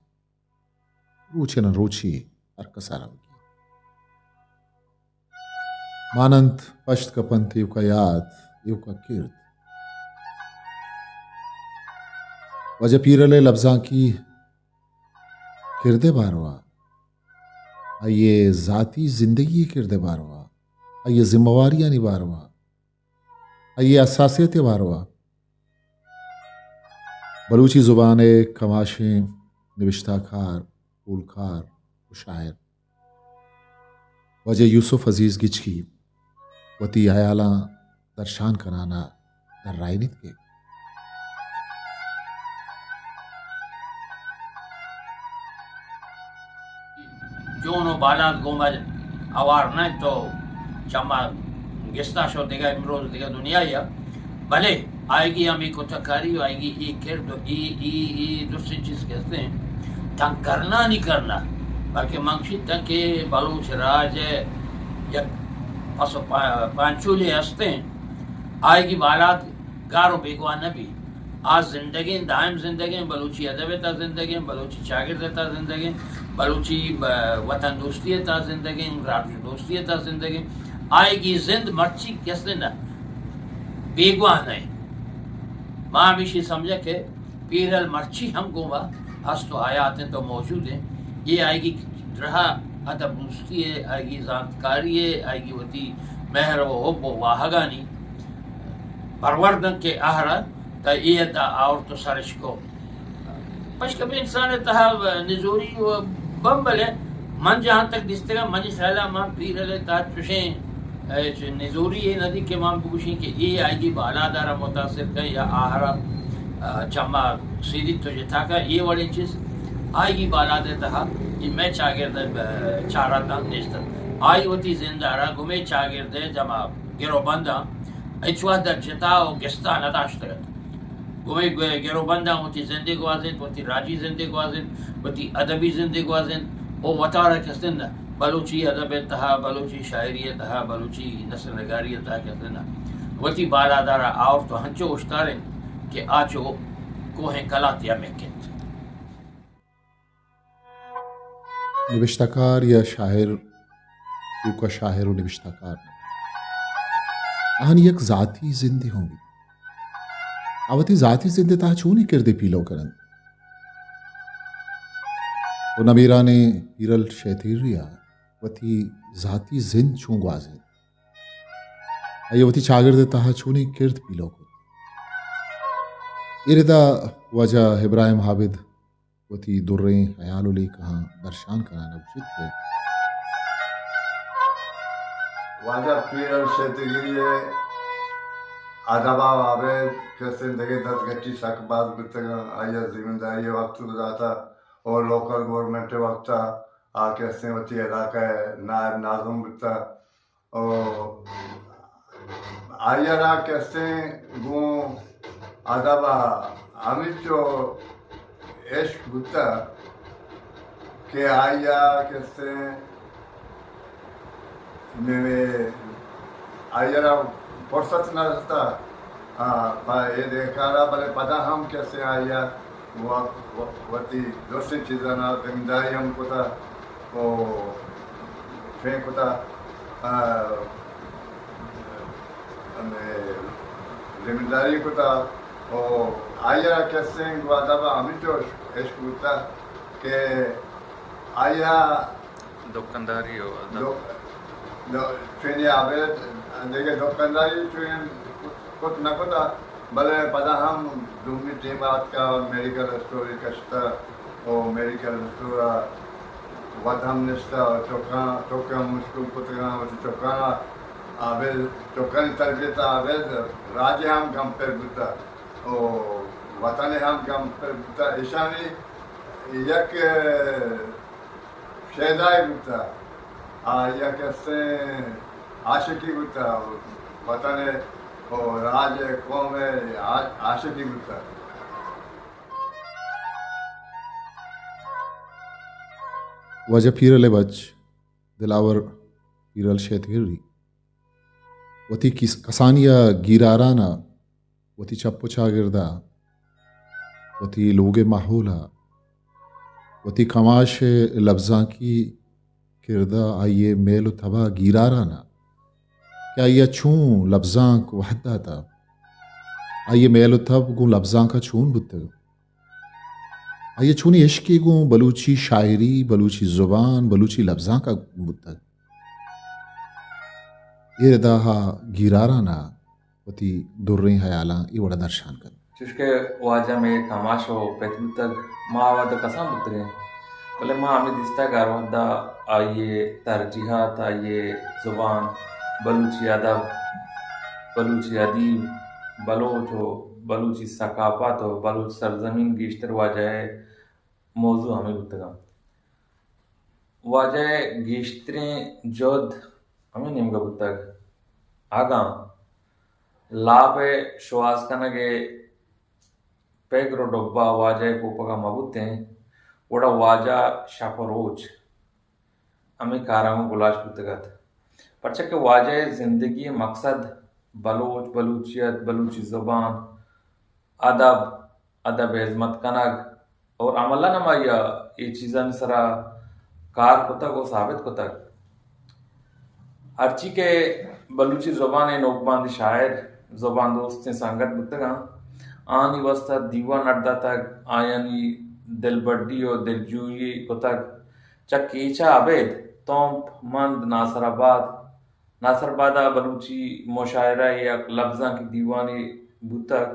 روچے نہ روچی ارکسارا مانند پشت کا پنت یو کا یاد یو کا کرد وجہ پیرلے لفظاں کی کردے باروا آئیے ذاتی زندگی کردے باروا آئیے ذمہ واریاں نباروا آئیے اساسیت باروا بلوچی زبان کماشیں نوشتہ کار پولکار و شاعر وجہ یوسف عزیز گچکی وتی عیالاں درشان کرانا در رائنت کے جونو بالات گومل اوار نہیں تو چما گستا شو دیگا امروز دیگا دنیا یا بھلے آئے گی ہمیں کو تکاری آئے گی ای کرد ای دوسری چیز کہتے ہیں تنگ کرنا نہیں کرنا بلکہ منشی تک کہ بلوچ راج یک پسو پانچولے ہستے ہیں آئے گی بالات گارو بیگوان نبی آج زندگی دائم زندگی بلوچی ادب تا زندگی بلوچی شاگرد تا زندگی بلوچی وطن دوستی تا زندگی راجو دوستی تا زندگی آئے گی زند مرچی کیسے نہ بیگوان ہے ماں ہمیشہ سمجھا کہ پیرل مرچی ہم گوبا ہس تو حیات ہیں تو موجود ہیں یہ آئے گی رہا ادب دوستی ہے آئے گی ذاتکاری ہے آئے گی وتی مہر و حب و واہگانی پروردن کے اہرا تا یہ تا اور تو سرش کو پش کبھی انسان تہا نزوری و بمبل ہے من جہاں تک دستے گا منی خیالہ ماں پیرل تا چوشیں نزوری یہ ندی کے ماں بگوشیں کہ یہ آئے گی بالا دارا متاثر کا یا آہرا چما سیدھی تجھے تھا کا یہ والی چیز آئے گی بالا دیتا ہا یہ میں چاگرد چارا تا نیشتر آئی ہوتی زندہ رہا گمیں چاگرد جمع گرو بندہ اچوہ در جتا و گستا نداشتگت گمیں گرو بندہ ہوتی زندگی وازن ہوتی راجی زندگی وازن ہوتی ادبی زندگی وازن او وطارہ کستن بلوچی ادب تہا بلوچی شاعری تہا بلوچی نثر نگاری تہا کستن ہوتی بالا دارا آور تو ہنچو اشتاریں کہ آچو کوہیں کلاتیا میں کت نوشتہ کار یا شاعر یو کا شاعر و نوشتہ کار آہن یک ذاتی زندی ہوں گی آوتی ذاتی زندی تاہ چونی کردے پیلو کرن و نبیرانے پیرل شیطیر ریا وتی ذاتی زند چون گوازن آئیے وتی چاگرد تاہ چونی کرد پیلو کرن اردا وجہ ابراہیم حابد وتی دریں حیالو لے کہاں درشان کرانا بشت کے واجہ پیرل شیطگیری آدابا عابد کہ زندگی دس گھٹی سک بعد گتگا آیا زمینداری وقت گزارتا اور لوکل گورنمنٹ وقت آ کے وتی علاقہ نائب ناظم بتا اور آیا را کیسے گوں آدابا ہمیں جو عشق بتا کہ آیا کیسے میں آیا را فرصت نہ رہتا یہ دیکھا رہا بلے پتا ہم کیسے آیا وتی دوسری چیزیں نہ زمینداری ہم کو تھا وہ پھینک ہوتا زمینداری کو تھا اور آیا کہتے ہیں گوادابا ہمیں تو عشق ہوتا کہ آیا دکانداری ہو چوینی آبید دیگه دکانداری چوین کت نکتا بله پدا هم دومی تیمات کا میڈیکل اسٹوری کشتا و میڈیکل اسٹور وقت هم نشتا چوکان مشکل کتگان و چوکانا آبید چوکانی تربیت آبید راجی هم کم پر بوتا و وطنی هم کم پر بوتا ایشانی یک شیدائی بوتا یا کہتے ہیں عاشقی بوتا وطن اور راج قوم عاشقی بوتا وجہ پیرل بچ دلاور پیرل شیتگری وتی کسانیا گیرارانا وتی چپو چاگردا وتی لوگ ماحولا وتی کماش لفظاں کی کردہ آئیے میل و تبا گیرارانا کہ آئیے چون لفظاں کو وحدہ تھا آئیے میل و تب گوں لفظاں کا چون بتگ آئیے چونی عشقی گوں بلوچی شاعری بلوچی زبان بلوچی لفظاں کا بتگ یہ داہا گیرارانا وتی دریں حیالاں یہ وڑا درشان کر چشکے واجہ میں کماشو پیتل تک ماں وعدہ کسان بترے بلے ماں ہمیں دستا گار وحدہ آئیے ترجیحات آئیے زبان بلوچی ادب بلوچی ادیب بلوچ ہو بلوچی ثقافت ہو بلوچ سرزمین گیشتر واجہ موضوع ہمیں بتگا واجہ گیشتریں جود ہمیں نمگا بتگ آگاں لاپ شواز کنگے پیگرو ڈبا واجہ پوپگا مبوتیں وڑا واجہ شاپروچ ہمیں کاراں گلاش بتگت پرچہ کہ واجہ زندگی مقصد بلوچ بلوچیت بلوچی زبان ادب عظمت کنگ اور عملہ نما یہ چیزاں سرا کار کتگ و ثابت کتگ ہرچی کے بلوچی زبان نوکباند شاعر زبان دوست سنگت بتگاں آنی وسط دیوان اڈا تک آیانی دل بڈی و دل جوئی کتگ چکیچا عبید تومپ مند ناصر آبادہ بلوچی مشاعرہ یا لفظاں کی دیوانی بوتک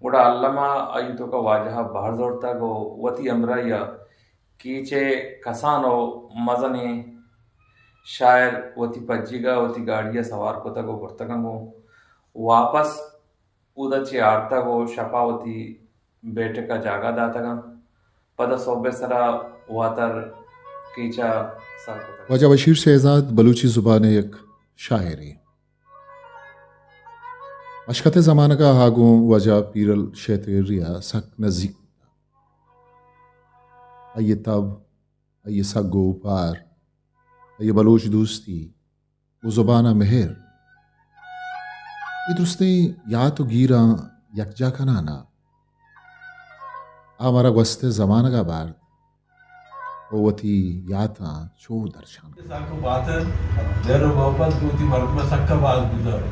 وڑا علامہ ایتو کا واجہ باہر زور تک وتی امرہ یا کیچے کسانو مزنے شاعر وتی پجیگا وتی گاڑیا سوار کو تک برتگنگو واپس اودا چی آرتا گو شپا وتی بیٹے کا جاگا داتا گا پدا صوبے سرا واتر کیچا سر کو تک وجہ بشیر شہزاد بلوچی زبان ایک شاعری اشکت زمانہ کا ہاگوں وجہ پیرل شیتگریا سک نزدیک آئیے تب آئیے سگو پار آئیے بلوچ دوستی وہ زبانہ مہر یہ درستیں یا تو گیراں یکجا کنانا ہمارا وسط زمانہ کا بار وتی یاتاں چو درشان ساکو باتن دیر محبت کو تی مرکمہ سکا باز گزار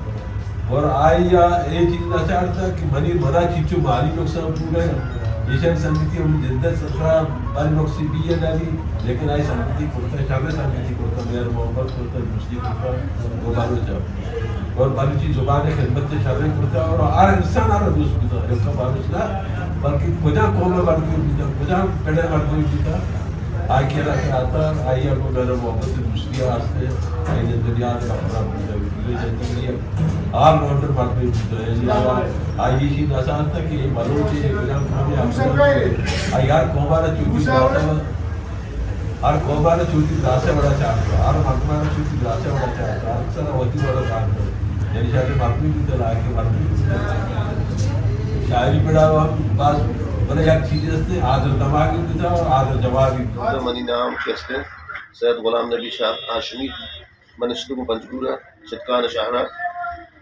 اور آیا ایک چیز نہ چاہتا کہ منی مرا چیچو مالی لوگ سب پورے ایشن سنگیتی ہم جدت سترہ باری لوگ سی بی ڈالی لیکن آئی سنگیتی کرتا شاگر سنگیتی کرتا دیر محبت کرتا دوسری کرتا وہ بارو جب اور بلوچی زبان خدمت سے شاگر کرتا اور آر انسان آرہ دوست بیتا ایک کا بارو چلا بلکہ کجا قوم میں بڑھتی بیتا کجا پیڑے بڑھتی بیتا آئی کے رکھے آتا آئی اپنے میرے محبت سے دوسری آستے آئی نے دنیا میں اپنا بیٹا جاتی ہے آر نوٹر بڑھتے بیتا آئی یہ چیز آسان تھا کہ یہ بلوچی ہے کجا قوم میں آئی ہر قومانا چوتی داسے ہر قومانا چوتی داسے بڑا چاہتا ہر مرکمانا چوتی داسے بڑا چاہتا ہر سنہ ہوتی بڑا چاہتا یعنی شاید مرمی بھی تلا کے مرمی بھی تلا شاعری پڑھا ہوا بعض بلے یک چیز ہستے حاضر دماغی بھی تھا اور حاضر جوابی بھی تھا منی نام کہتے سید غلام نبی شاہ ہاشمی منشتو بنجگورہ چتکان شاہرہ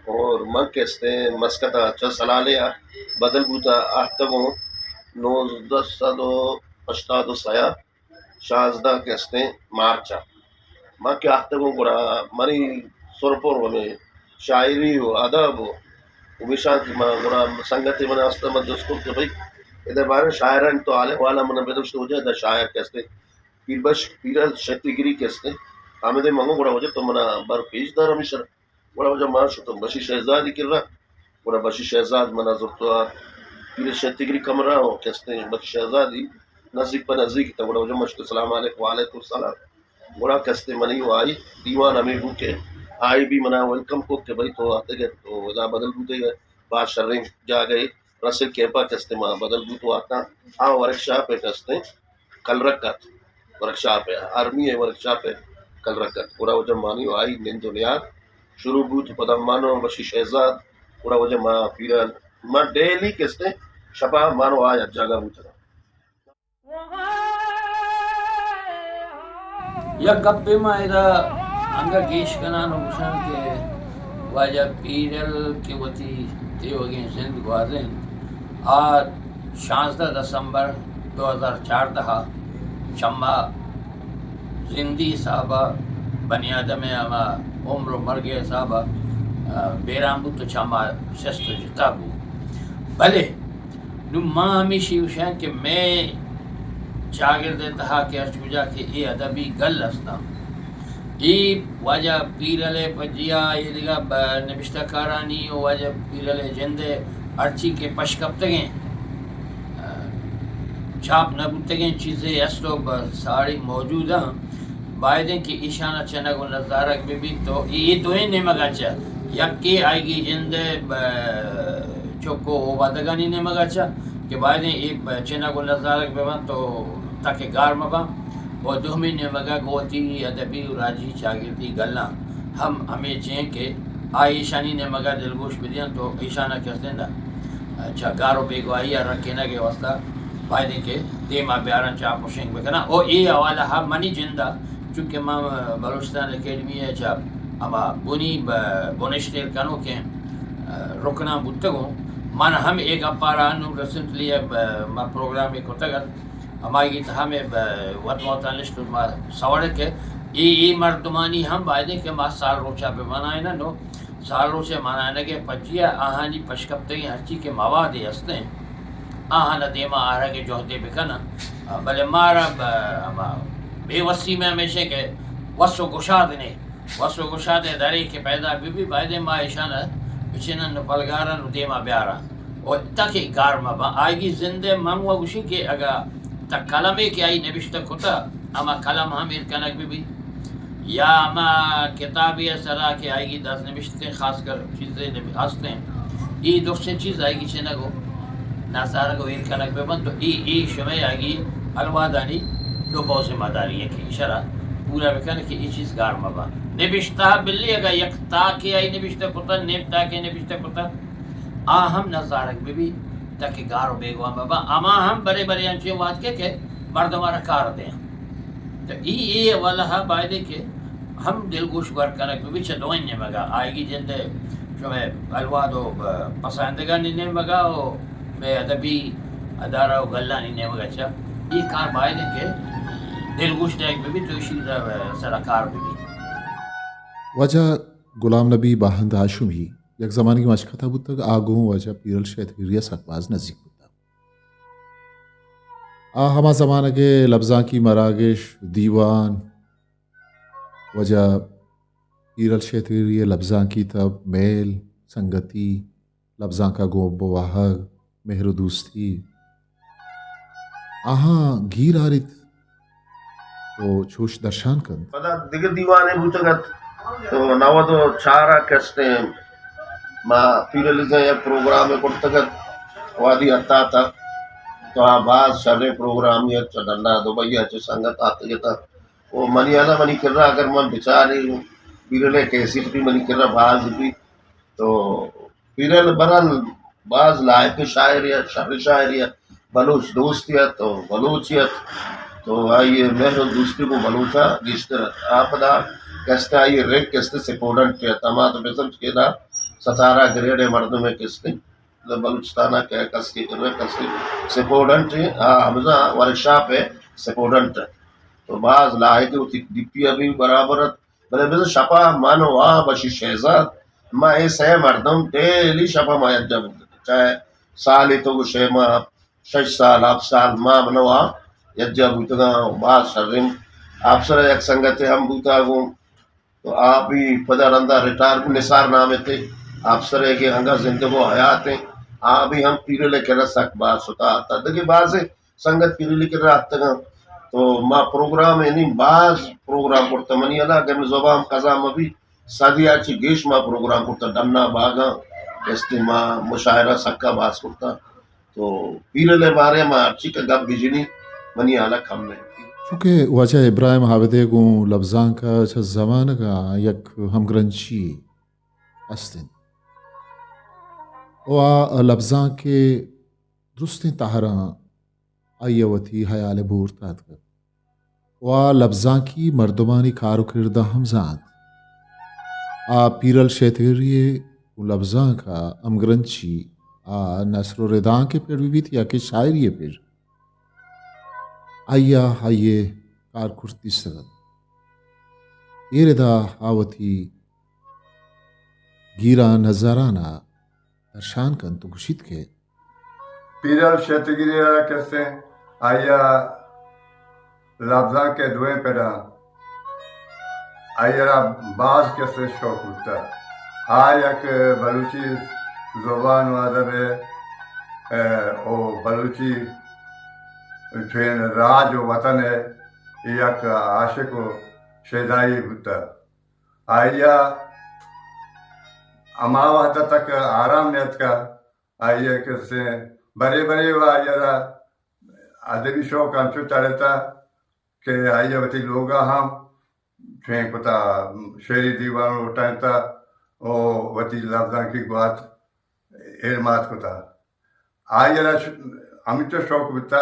اور من کہتے مسکتہ چل سلالیا بدل بوتا آہتگوں 1986 شازدہ کہتے مارچا ماں کے آہتگوں برا منی سرپور ہمیں شاعری ہو ادب ہو ومشان گنا سنگتی من استمد دوستوں کہ بھائی ادھر بارے شاعران تو عالم والا من بدوش تو وجہ شاعر کہتے پیر شتیگیری کہتے حامد منگو بڑا وجہ تو منا بار پیش دار ہمیشہ بڑا وجہ مان شو تو بشی شہزادی کر رہا بڑا بشی شہزاد منا زرتو پیر شتیگیری کمرہ ہو کہتے بشی شہزادی نزدیک پر نزدیک تا بڑا وجہ مشکل السلام علیکم وعلیکم السلام بڑا کہتے منی وہ آئی دیوان ہمیں ہو کے آئی بھی منا ویلکم کو کہ بھائی تو آتے گئے تو وجہ بدل بوتے گئے بات شرنگ جا گئے رسل کیپا کہتے ماں بدل بوتو آتا ہاں ورک شاپ ہے کہتے کل رکھت ورک شاپ ہے آرمی ہے ورک شاپ ہے کل رکھت پورا وجہ مانی آئی نین دنیا شروع بوت پدا مانو بشی شہزاد پورا وجہ ماں پیران ماں ڈیلی کہتے شپا مانو آیا جاگا بوتا یا گپ ما اذا انگا گیش کنانو گشان کے واجہ پیرل کے وتی تیوگین زند گوازن آج 16 دسمبر 2014 چما زندی صاحبہ بنی آدم اما عمر و مرگ صاحبہ بیرام بو تو چما شست جتا بو بلے نو ماں ہمیشہ وشان کہ میں شاگرد تہا کہ ارچوجا کہ اے ادبی گل استا ای واجہ پیرلے پجیا یہ لگا نبشتہ کارانی واجہ پیرلے جندے ارچی کے پشکپتگیں چھاپ نبوتگیں چیزیں اسلو ساڑی موجود ہیں بائدیں کہ ایشانہ چنگ و نظارک بھی بھی تو یہ دوئیں نمگا چا یکی آئی گی جندے چوکو وادگانی نمگا چا کہ بائدیں ایک چنگ و نظارک بھی بان تو تاکہ گار مبا اور دومی نمگا گوتی ادبی و راجی چاگردی گلنا ہم ہمیں چاہیں کہ آئی ایشانی نمگا دلگوش بدیاں تو ایشانہ کہتے ہیں اچھا گارو بیگو آئیا رکھینا کے واسطہ بائدیں کہ دیما بیارن چاہ پوشنگ بکنا او ای حوالہ ہم منی جندہ چونکہ ماں بلوچستان اکیڈمی ہے جب اما بنی بونشتیر کنو کے رکنا بودتگو من ہم ایک اپارانو ریسنٹلی ما پروگرام ایک ہوتا گا اما یہ تھا ہمیں وط موتانشتو ما سوڑے کے ای مردمانی ہم بائدیں کہ ما سال روچا پہ منائے نا نو سال روچے منائے نا کہ پچیا آہانی پشکپتگی ہرچی کے موادی ہستے آہانا دیما آرہا کے جوہتے بکنا بلے مارا بے وسی میں ہمیشہ کہ وسو گشاد نے وسو گشاد داری کے پیدا بھی بائدے ما ایشانا بچینا نپلگارا نو دیما بیارا اور تاکہ گار مبا آئی گی زندے ممو گوشی کہ اگا تا کلمے کی آئی نبشتہ کتا اما کلم ہم ارکنک بھی یا اما کتابی سرا کے آئی گی 10 نبشتے خاص کر چیزیں ہستے ہیں ای دوسرے چیز آئی گی چنگو ناسارا کو ارکنک بھی بند تو ای شمع آئی گی الوادانی دو پوزے مداری ہے کہ اشارہ پورا بکن کہ یہ چیز گار مبا نبشتہ بلی اگا یک تاکی آئی نبشتہ کتا نیب تاکی نبشتہ کتا آہم نظارک بھی تاکہ گارو بیگوان مبا اما ہم بڑے بڑے انچے واد کے مردمارا کار دیں تو ای والا بائدے کہ ہم دلگوش ور کنک بھی دوئیں مگا آئے گی جندے شمع الوادو پسندگا نہیں مگا و میں ادبی ادارہ و گلہ نہیں مگا چا یہ کار بائدے کہ دلگوش دیکھ بھی تو اسی سرکار بھی وجہ غلام نبی باہند ہاشم ہی یک زمانے کی مشکہ تھا بودتا آگوں وجہ پیرل شاید ہیریا سکواز نزدیک بودتا ہما زمانہ کے لفظاں کی مراگش دیوان وجہ پیرل شاید ہیریا لفظاں کی تب میل سنگتی لفظاں کا گو بواہگ مہر و دوستی آہاں گیر آریت تو چوش درشان کن پدا دیگر دیوانے بوتگت تو نو تو چارا کستے ما پیرلیزیں یا پروگرام کرتگت وادی اتا تھا تو آباز شرے پروگرام یا چڑھنا دوبئی اچھے سنگت آتے گتا وہ منی آنا منی کر رہا اگر من بچاری پیرلے کیسی بھی منی کر رہا باز بھی تو پیرل برل باز لائق شاعریت شہر شاعریت بلوچ دوستیت تو بلوچیت تو آئیے مہر دوسری کو بلوچا گشتر آپ دا کہستے آئیے ریک کہستے سپورڈنٹ کے تمام تو بسم کے دا 17 گریڈ مردوں میں کہستے بلوچستانہ کہہ کسکی کرنے کسکی سپورڈنٹ حمزہ ورکشاپ ہے سپورڈنٹ تو بعض لائق ہوتی ڈپی ابھی برابرت بلے بلے شپا مانو بشی شہزاد ما سه مردم دلی شبه ما یجب چاہے سالی تو گوشه ما 6 سال 7 سال ما منوا یجب بودگا بعد شرم آپ سر یک سنگت ہم بوتا گوں تو آپ بھی پدر اندر ریٹائر نثار نامے تھے آپ سر کے ہنگا زندگو حیات ہیں آپ بھی ہم پیرے لے کے رسک بات ستا تدگی باز سنگت پیرے لے کے رات گا تو ما پروگرام نہیں باز پروگرام کرتا منی اللہ کہ میں زبان قضا مبی سادی آچی گیش ما پروگرام کرتا ڈمنا باغا استماع مشاعرہ سکا باز کرتا تو پیرے لے بارے ما اچھی کا گپ بجنی منی اللہ کم میں چونکہ وجہ ابراہیم حابدے گوں لفظاں کا چھ زمان کا یک ہمگرنچی استن و لفظاں کے درستیں تہراں آئیوتی حیال بورتات کر و لفظاں کی مردمانی کارو کردہ ہمزان آ پیرل شیتگریے لفظاں کا امگرنچی آ نصر و رداں کے پھر بھی تھی یا کہ شاعری پھر آیا آئیے کار کرتی سگل یہ ردا آوتی گیرا نظارانہ درشان کن تو گشید کے پیرل شیتگیری کیسے آیا لفظاں کے دوئیں پیدا آیا باز کیسے شوق ہوتا آیا کہ بلوچی زبان و ادب ہے او بلوچی چین راج و وطن ہے یک عاشق و شیدائی ہوتا آیا اما وحدہ تک آرام نیت کا آیا کیسے بڑے بڑے و آیا ادبی شوق انچو چڑھتا کہ آیا وتی لوگا ہم چھویں کتا شعری دیوان اٹھائتا او وتی لفظاں کی بات علمات کتا آیا ہمیں تو شوق ہوتا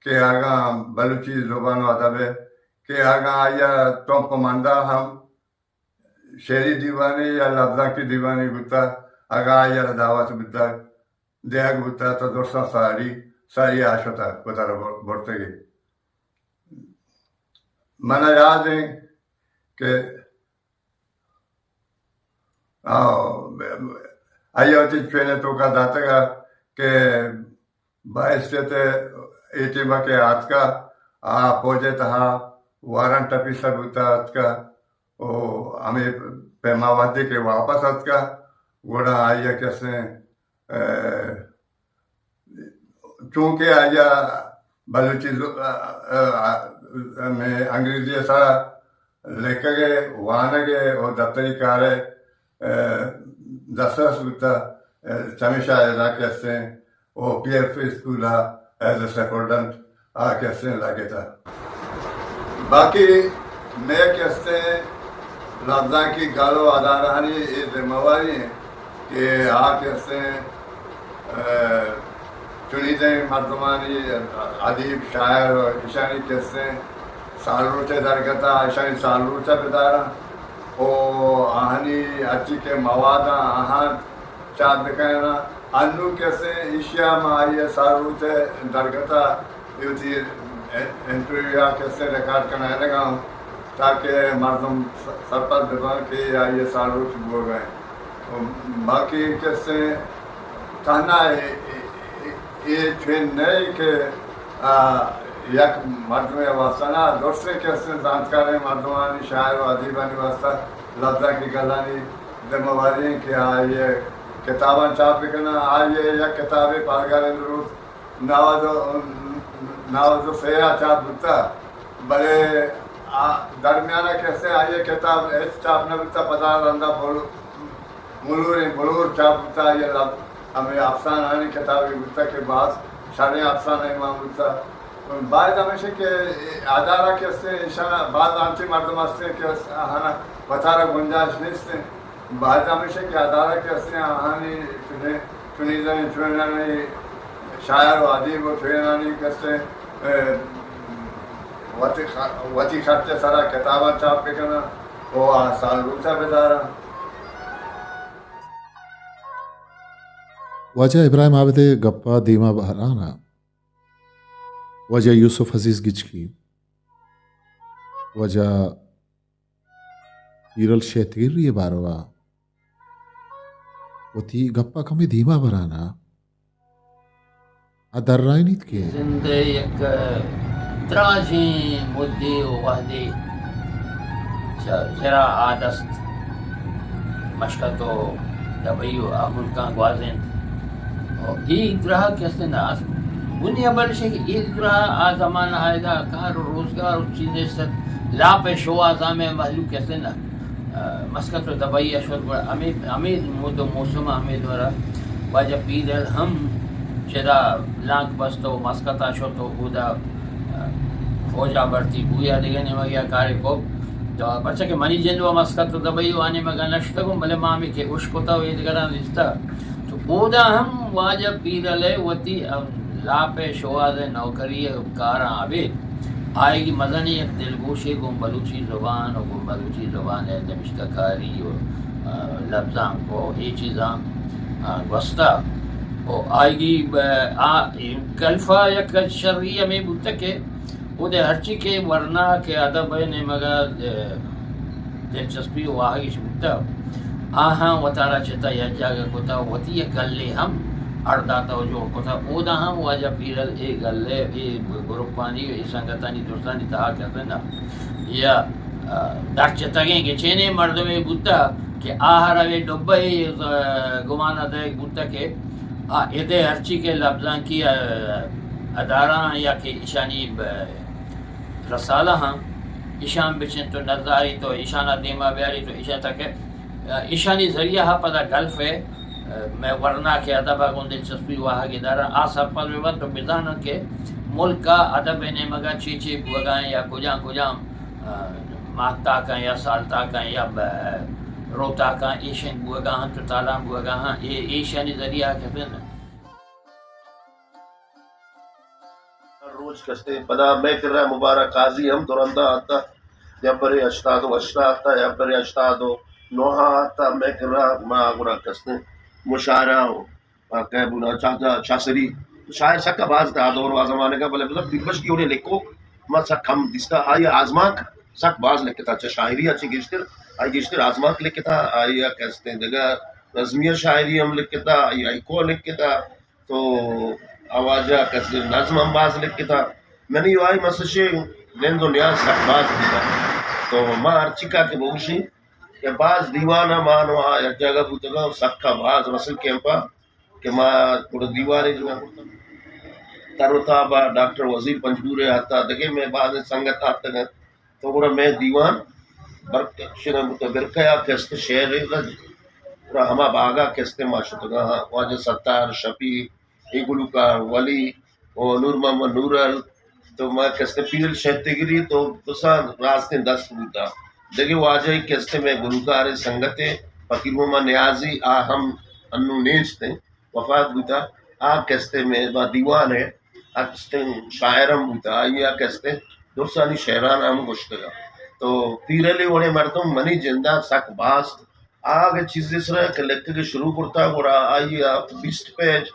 کہ آگاں بلوچی زبان و ادب ہے کہ آگاں آیا تم کماندہ ہم شعری دیوانی یا لفظاں کی دیوانی بتا آگاں آیا دعوت بتا دیگ بتا تو دوستاں ساری آشتا بتا بڑھتے گی منا یاد ہے کہ آیا ہوتی چوینے تو کا داتا گا کہ باعث سے ایٹیما کے ہاتھ کا پوجے تہا وارن ٹپی سب ہوتا ہاتھ کا او ہمیں پیما وادی کے واپس ہاتھ کا گوڑا آیا کیسے چونکہ آیا بلوچی میں انگریزی ایسا لکھ گئے وہاں گئے اور دفتری کارے دسترس ہوتا چمیشہ علاقے سے وہ P F school as a سیکورڈنٹ کیسے لگے تھا باقی میں کیسے لفظاں کی گالو ادارانی یہ ذمہ واری ہے کہ کیسے چنیدہ مردمانی ادیب شاعر ایشانی کیسے سال روچے درگتا ایشانی سال روچہ بدارا او آہنی اچھی کے موادہ آہن چاند بکینا انو کیسے ایشیا میں آئیے سال روچے درگتا یہ انٹرویو کیسے ریکارڈ کرنا ہے لگا تاکہ مردم سرپت ببان کے آئیے سال روچ بو گئے باقی کیسے کہنا یہ چھوین نہیں کہ یک مردم واسطہ دوسرے کیسے زانتکاریں مردمانی شاعر و ادیبانی واسطہ لفظہ کی گلانی ذمہ واری ہیں کہ یہ کتاباں چاپ بکنا آئیے یک کتابی پالگار اندروت نوازو سیاہ چاپ بکتا بلے درمیانہ کیسے آئیے کتاب ایس چاپ نہ بکتا پتا رندہ بلور چاپ بکتا یہ ہمیں افسان آنی کتابی بکتا کہ بعض شرعی افسان امام بکتا بعض ہمیشہ کہ ادارہ کیسے بعض آنچی مردم ہستے کہ بطارہ گنجائش نہیں بعض ہمیشہ کہ ادارہ کیسے آہانی چنیدہ شاعر و ادیب و چنینانی کیسے وتی خرچے سارا کتاباں چاپ بکنا وہ سال روچہ بدارا وجہ ابراہیم عابدے گپا دیما بہرانا وجہ یوسف عزیز گچکی وجہ پیرل شیتگیری باروا وتی گپا کمی دھیما برانا ادر رائنیت کے زنده یک درازی مدی و وحدی زرا عادست مشکتو دبیو آمون کان گوازن و ای گرها کسی ناس بنیا برشه که ای گرها آ زمان آیدا کار و روزگار و چیزیں ست لاپ شوازا میں محلو کسی نا مسکت و دبئی اشور امید مود و موسم امید ورا واجہ پیدل ہم چدا لانک بستو مسکتا شوتو بودا خوجا برتی بویا دیگه نمگیا کاری کو تو بچه که منی جندو مسکت دبئی وانی مگا نشتگم بله مامی که اشکتا و یدگران دیستا تو بودا ہم واجہ پیدل وتی لاپ شواز نوکری کارا آبی آئے گی مزنی ایک دلگوشی گم بلوچی زبان و گم بلوچی زبان ہے دمشتکاری و لفظاں کو یہ چیزاں گوستا اور آئے گی کلفا یک شریعہ میں بودتا کہ وہ دے ہرچی کے ورنہ کے ادب نے مگا دلچسپی واہی بودتا آہاں وطارا چتا یا جاگا کتا وطی گلے ہم ارداتا و جو کتا اودا ہم واجہ پیرل اے گلے اے گروپانی اے سنگتانی دوستانی تہا کرتے نا یا در چتا گئیں کہ چینے مردمے بودتا کہ آہا روے ڈبائی گمانا دے بودتا کہ ادے ہرچی کے لفظاں کی اداراں یا کہ ایشانی رسالہ ہاں ایشان بچن تو نظاری تو ایشانہ دیما بیاری تو ایشان تک ایشانی ذریعہ ہا پدا گلف ہے میں ورنہ کے ادب اگون دلچسپی واہا کی دارا آسا پل میں تو بزانا کہ ملک کا ادب نے مگا چیچے بوگائیں یا کجاں کجاں ماہتا کا یا سالتا کا یا روتا کا ایشن بوگاں تو تالام بوگاں ایشانی ذریعہ کے پھر روز کستے پدا میں کر رہا مبارک قاضی ہم دورندہ آتا یا برے اشتاد و اشتا آتا یا برے اشتاد و نوحا آتا میں کر رہا ما گرا کستے مشاعرہ ہو کہ بنا چاہتا چاسری شاعر سکا باز تھا دور و زمانے کا بلے مطلب بگبش کی انہیں لکھو ما سک ہم دستا آئی آزماک سک باز لکھتا اچھا شاعری اچھی گشتر آئی گشتر آزماک لکھتا آئی کہستے ہیں جگہ نظمیہ شاعری ہم لکھتا آئی کو لکھتا تو آوازہ کہستے نظم ہم باز لکھتا میں نے یو آئی مسشے دن دنیا سک باز لکھتا تو ما ارچکا کے بوشی کہ بعض دیوانہ مانو یا جگہ بودگا سکا بعض رسل کیمپا کہ ماں پورا دیوانے جو تروتابا ڈاکٹر وزیر پنجگورے آتا دگے میں بعض سنگت آتا گا تو پورا میں دیوان برکشنہ برکیا کہستے شہر پورا ہما باغا کہستے ماشتگا واجہ ستار شفیع ایگلوکار ولی اور نور محمد نورل تو میں کہستے پیر شہتگری تو بسا راستے دست بوتا دیکھیں واجہ کہستے میں گلوکار سنگتے فقیر محمد نیازی ہم انو نیچتے وفات بوتا کہستے میں دیوان ہے کہستے شاعرم بوتا آئیے کہستے درسانی شہران ہم گشتگا تو پیرلی وڑے مردم منی جندہ سک باس آگے چیز اس رہا کہ لکھ کے شروع کرتا گورا آئیے 20 پیج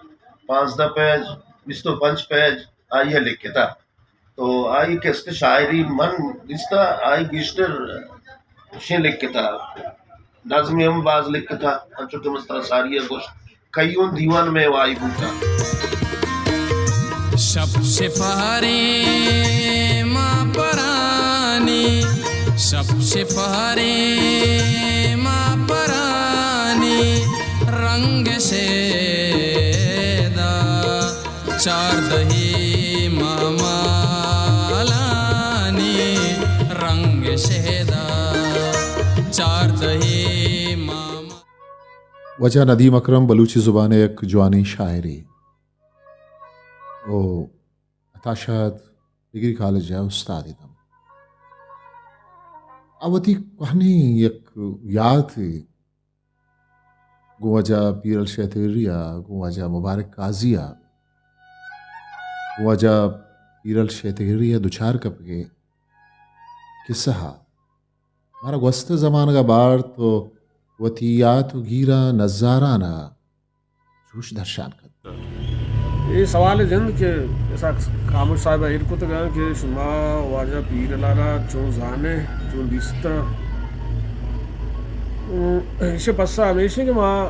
15 پیج 25 پیج آئیے لکھتا تو آئی کہستے شاعری من دستا آئی گشتر شیں لکھتا نظمی ہم باز لکھتا چھوٹے مستر ساریہ گوشت کئیون دیوان میں وائی بوتا شب سپارے ماں پرانی شب سپارے ماں پرانی رنگ سے دا چار دہی ماما لانی رنگ سے دا چار دہی ماما. وجہ ندیم اکرم بلوچی زبان ایک جوانی شاعری او اتاشاد ڈگری کالج ہے استادی تم اوتی کہانی یک یاد تھی گو وجہ پیرل شیطریہ گو وجہ مبارک قاضیہ گو وجہ پیرل شیطریہ دوچار کپ کے قصہ ہمارا گوست زمان کا بار تو وطیات گیرا نظارانہ جوش درشان کرتا یہ سوال جن کہ ایسا کامل صاحب ایر کو تو گیا کہ شما واجہ پیر لانا چون زانے چون دیستا اسے پسا ہمیشہ کہ ماں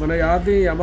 మన యాది అమ్మ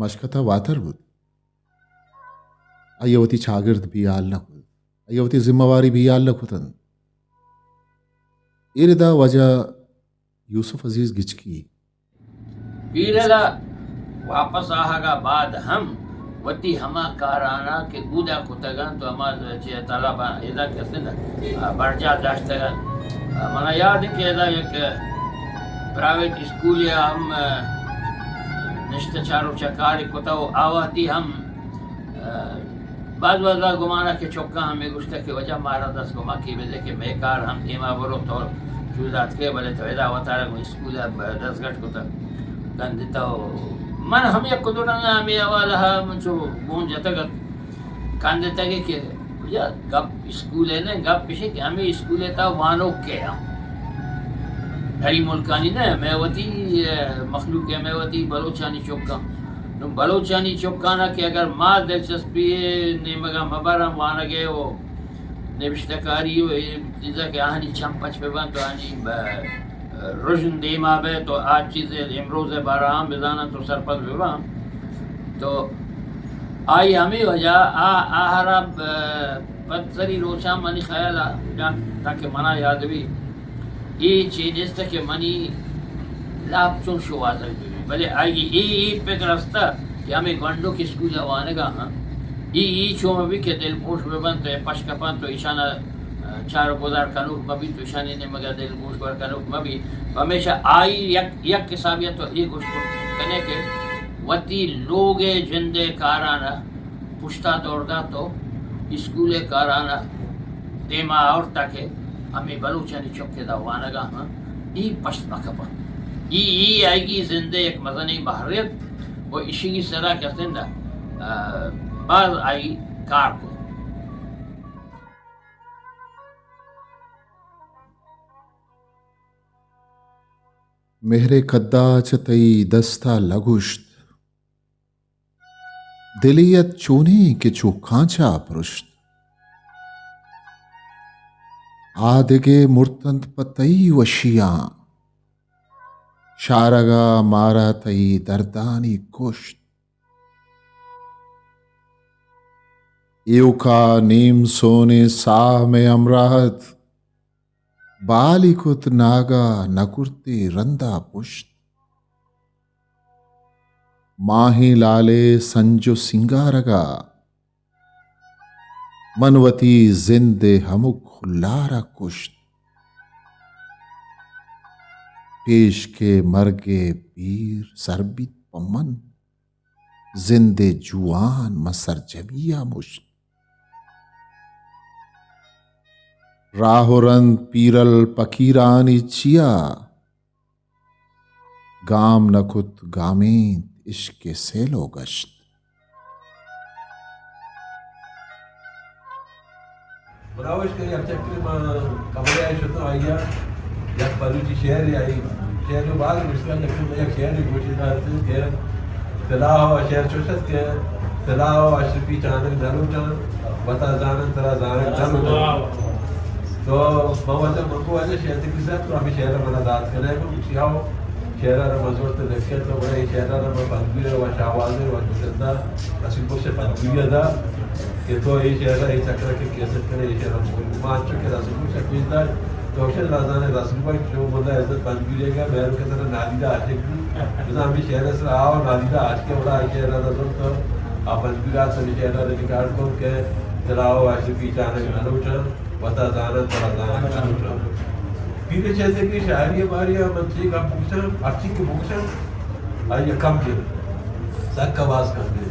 مشکتا واتر بود ایوتی چاگرد بیال نکود ایوتی ذمہ واری بیال نکوتن ایردا وجہ یوسف عزیز گچکی پیرلا واپس آہا بعد ہم وتی ہما کارانا کہ گودا کتگان تو ہما طلبا ادا کسن برجا داشتگان منا یاد ہے کہ ادا ایک پرائیویٹ اسکول یا ہم نشتہ چارو چکاری کتاو آواتی ہم بعض وقتا گمانا کہ چکا ہمیں گشتا کہ وجہ مارا دس گما کی بجے کہ میں کار ہم تیما برو تو چوزات کے بلے تو ادا وطارا کو اسکول دس گھٹ کتا کن دیتا ہو من ہم یک قدرنا ہمیں اوالا منچو بون جاتا گا کن دیتا گے کہ وجہ گپ اسکول ہے نا گپ پیشے کہ ہمیں اسکول ہے تا وانو کے ہم بھائی ملکانی نا میں وتی مخلوق ہے میں وتی بلوچانی چوکا نو بلوچانی چوکانا کہ اگر ماں دلچسپی نیمگا مبارم وانا گئے وہ نوشتکاری ہو چیزا کہ آہنی چھمپچ پہ بان تو آہنی رجن دیما بے تو آج چیزیں امروز بارام بزانا تو سرپد ببام تو آئی ہمیں وجہ آہرا بدسری روچا منی خیالا تاکہ منا یاد بھی یہ چیز تک کہ منی لاب چون شوازر بھی بلے آئی ای پہ رستہ کہ ہمیں گنڈوں کی سکول وانگا ہاں ای چون بھی کہ دل پوش ببن تو پش کپان تو ایشانہ چار گزار کنوک مبی تو ایشانی نے مگا دل پوش بر کنوک مبی ہمیشہ آئی یک کسابیت تو ایک گوشت کنے کہ وتی لوگ جندے کارانا پشتا دوردہ تو اسکول کارانا دیما اور تاکہ ہمیں بلوچانی چوکے دا وانگا ہاں ای پشت مکپا ای آئی گی زندے ایک مزنی بحریت وہ اسی کی سرا کہتے ہیں نا بعض آئی کار کو مہرے کدا چتئی دستا لگشت دلیت چونی کے چو کھانچا پرشت آدگے مرتند پتئی وشیاں شارگا مارا تئی دردانی کشت ایو کا نیم سونے ساہ میں امراحت بالی کت ناگا نکرتے رندہ پشت ماہی لالے سنجو سنگارگا منوتی زندے ہمک خلارا کشت پیش کے مرگے پیر سربیت پمن زندے جوان مسر جبیا مشت راہورند پیرل پکیرانی چیا گام نکت گامین عشق سیلو گشت براوش که یک چکری ما کمره ای شده آیا یک بلوچی شهری آئی شهری و بعد مشکل نکنم یک شهری گوشی دارد که طلاح و شهر چوشد که طلاح و اشرفی چانک دلو جان بتا زانن ترا زانک دلو جان تو موجه منگو وجه شهر تکلیسد تو همی شهر من داد کنه که مشیاو شهر را مزورت نکشد تو برای شهر را من پنگویر و شعوازه و جسدہ رسول بخش پنگویر دا کہ تو یہ شہر ہے چکر کے کیسے کرے یہ شہر مان چکے رسول کو شکویز دار تو شہر رازان رسول کو جو بندہ عزت بنگیرے گا بہر کے طرح نادیدہ عاشق بھی جس ہم شہر سے آؤ نادیدہ عاشق کے بڑا شہر رسول تو آپ بنگیرات سے شہر ریکارڈ کو کہ چلاؤ عاشقی چانے نہ اٹھن بتا زانت ترا زانت نہ اٹھن پھر جیسے کہ شاعری ہماری منچی کا پوچھن اچھی کی پوچھن آئی کم کے سک کا باز کر دے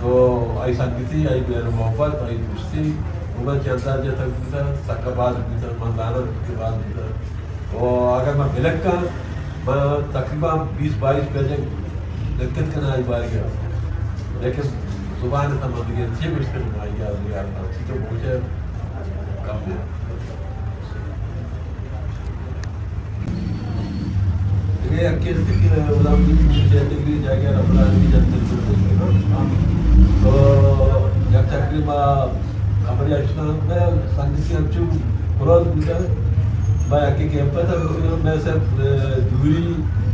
تو آئی سنگیتی آئی بیر محبت آئی دوستی عمر کے اندر یہ تک بیتا سکا باز بیتا مندانت کے بعد بیتا اور اگر میں ملک کا میں تقریباً 20-22 بجے دقت کرنا آئی بار گیا لیکن زبان تھا مند گیا 6 بجے تک آئی گیا یار اچھی تو مجھے کم دیا یہ اکیل تھی کہ غلام جی مجھے ڈگری جا گیا رب العالمین جنت تو یک تقریبا خبری اشنا میں سنگیتی ہمچو خراز بودتا میں اکی کیمپا تھا میں صرف دوری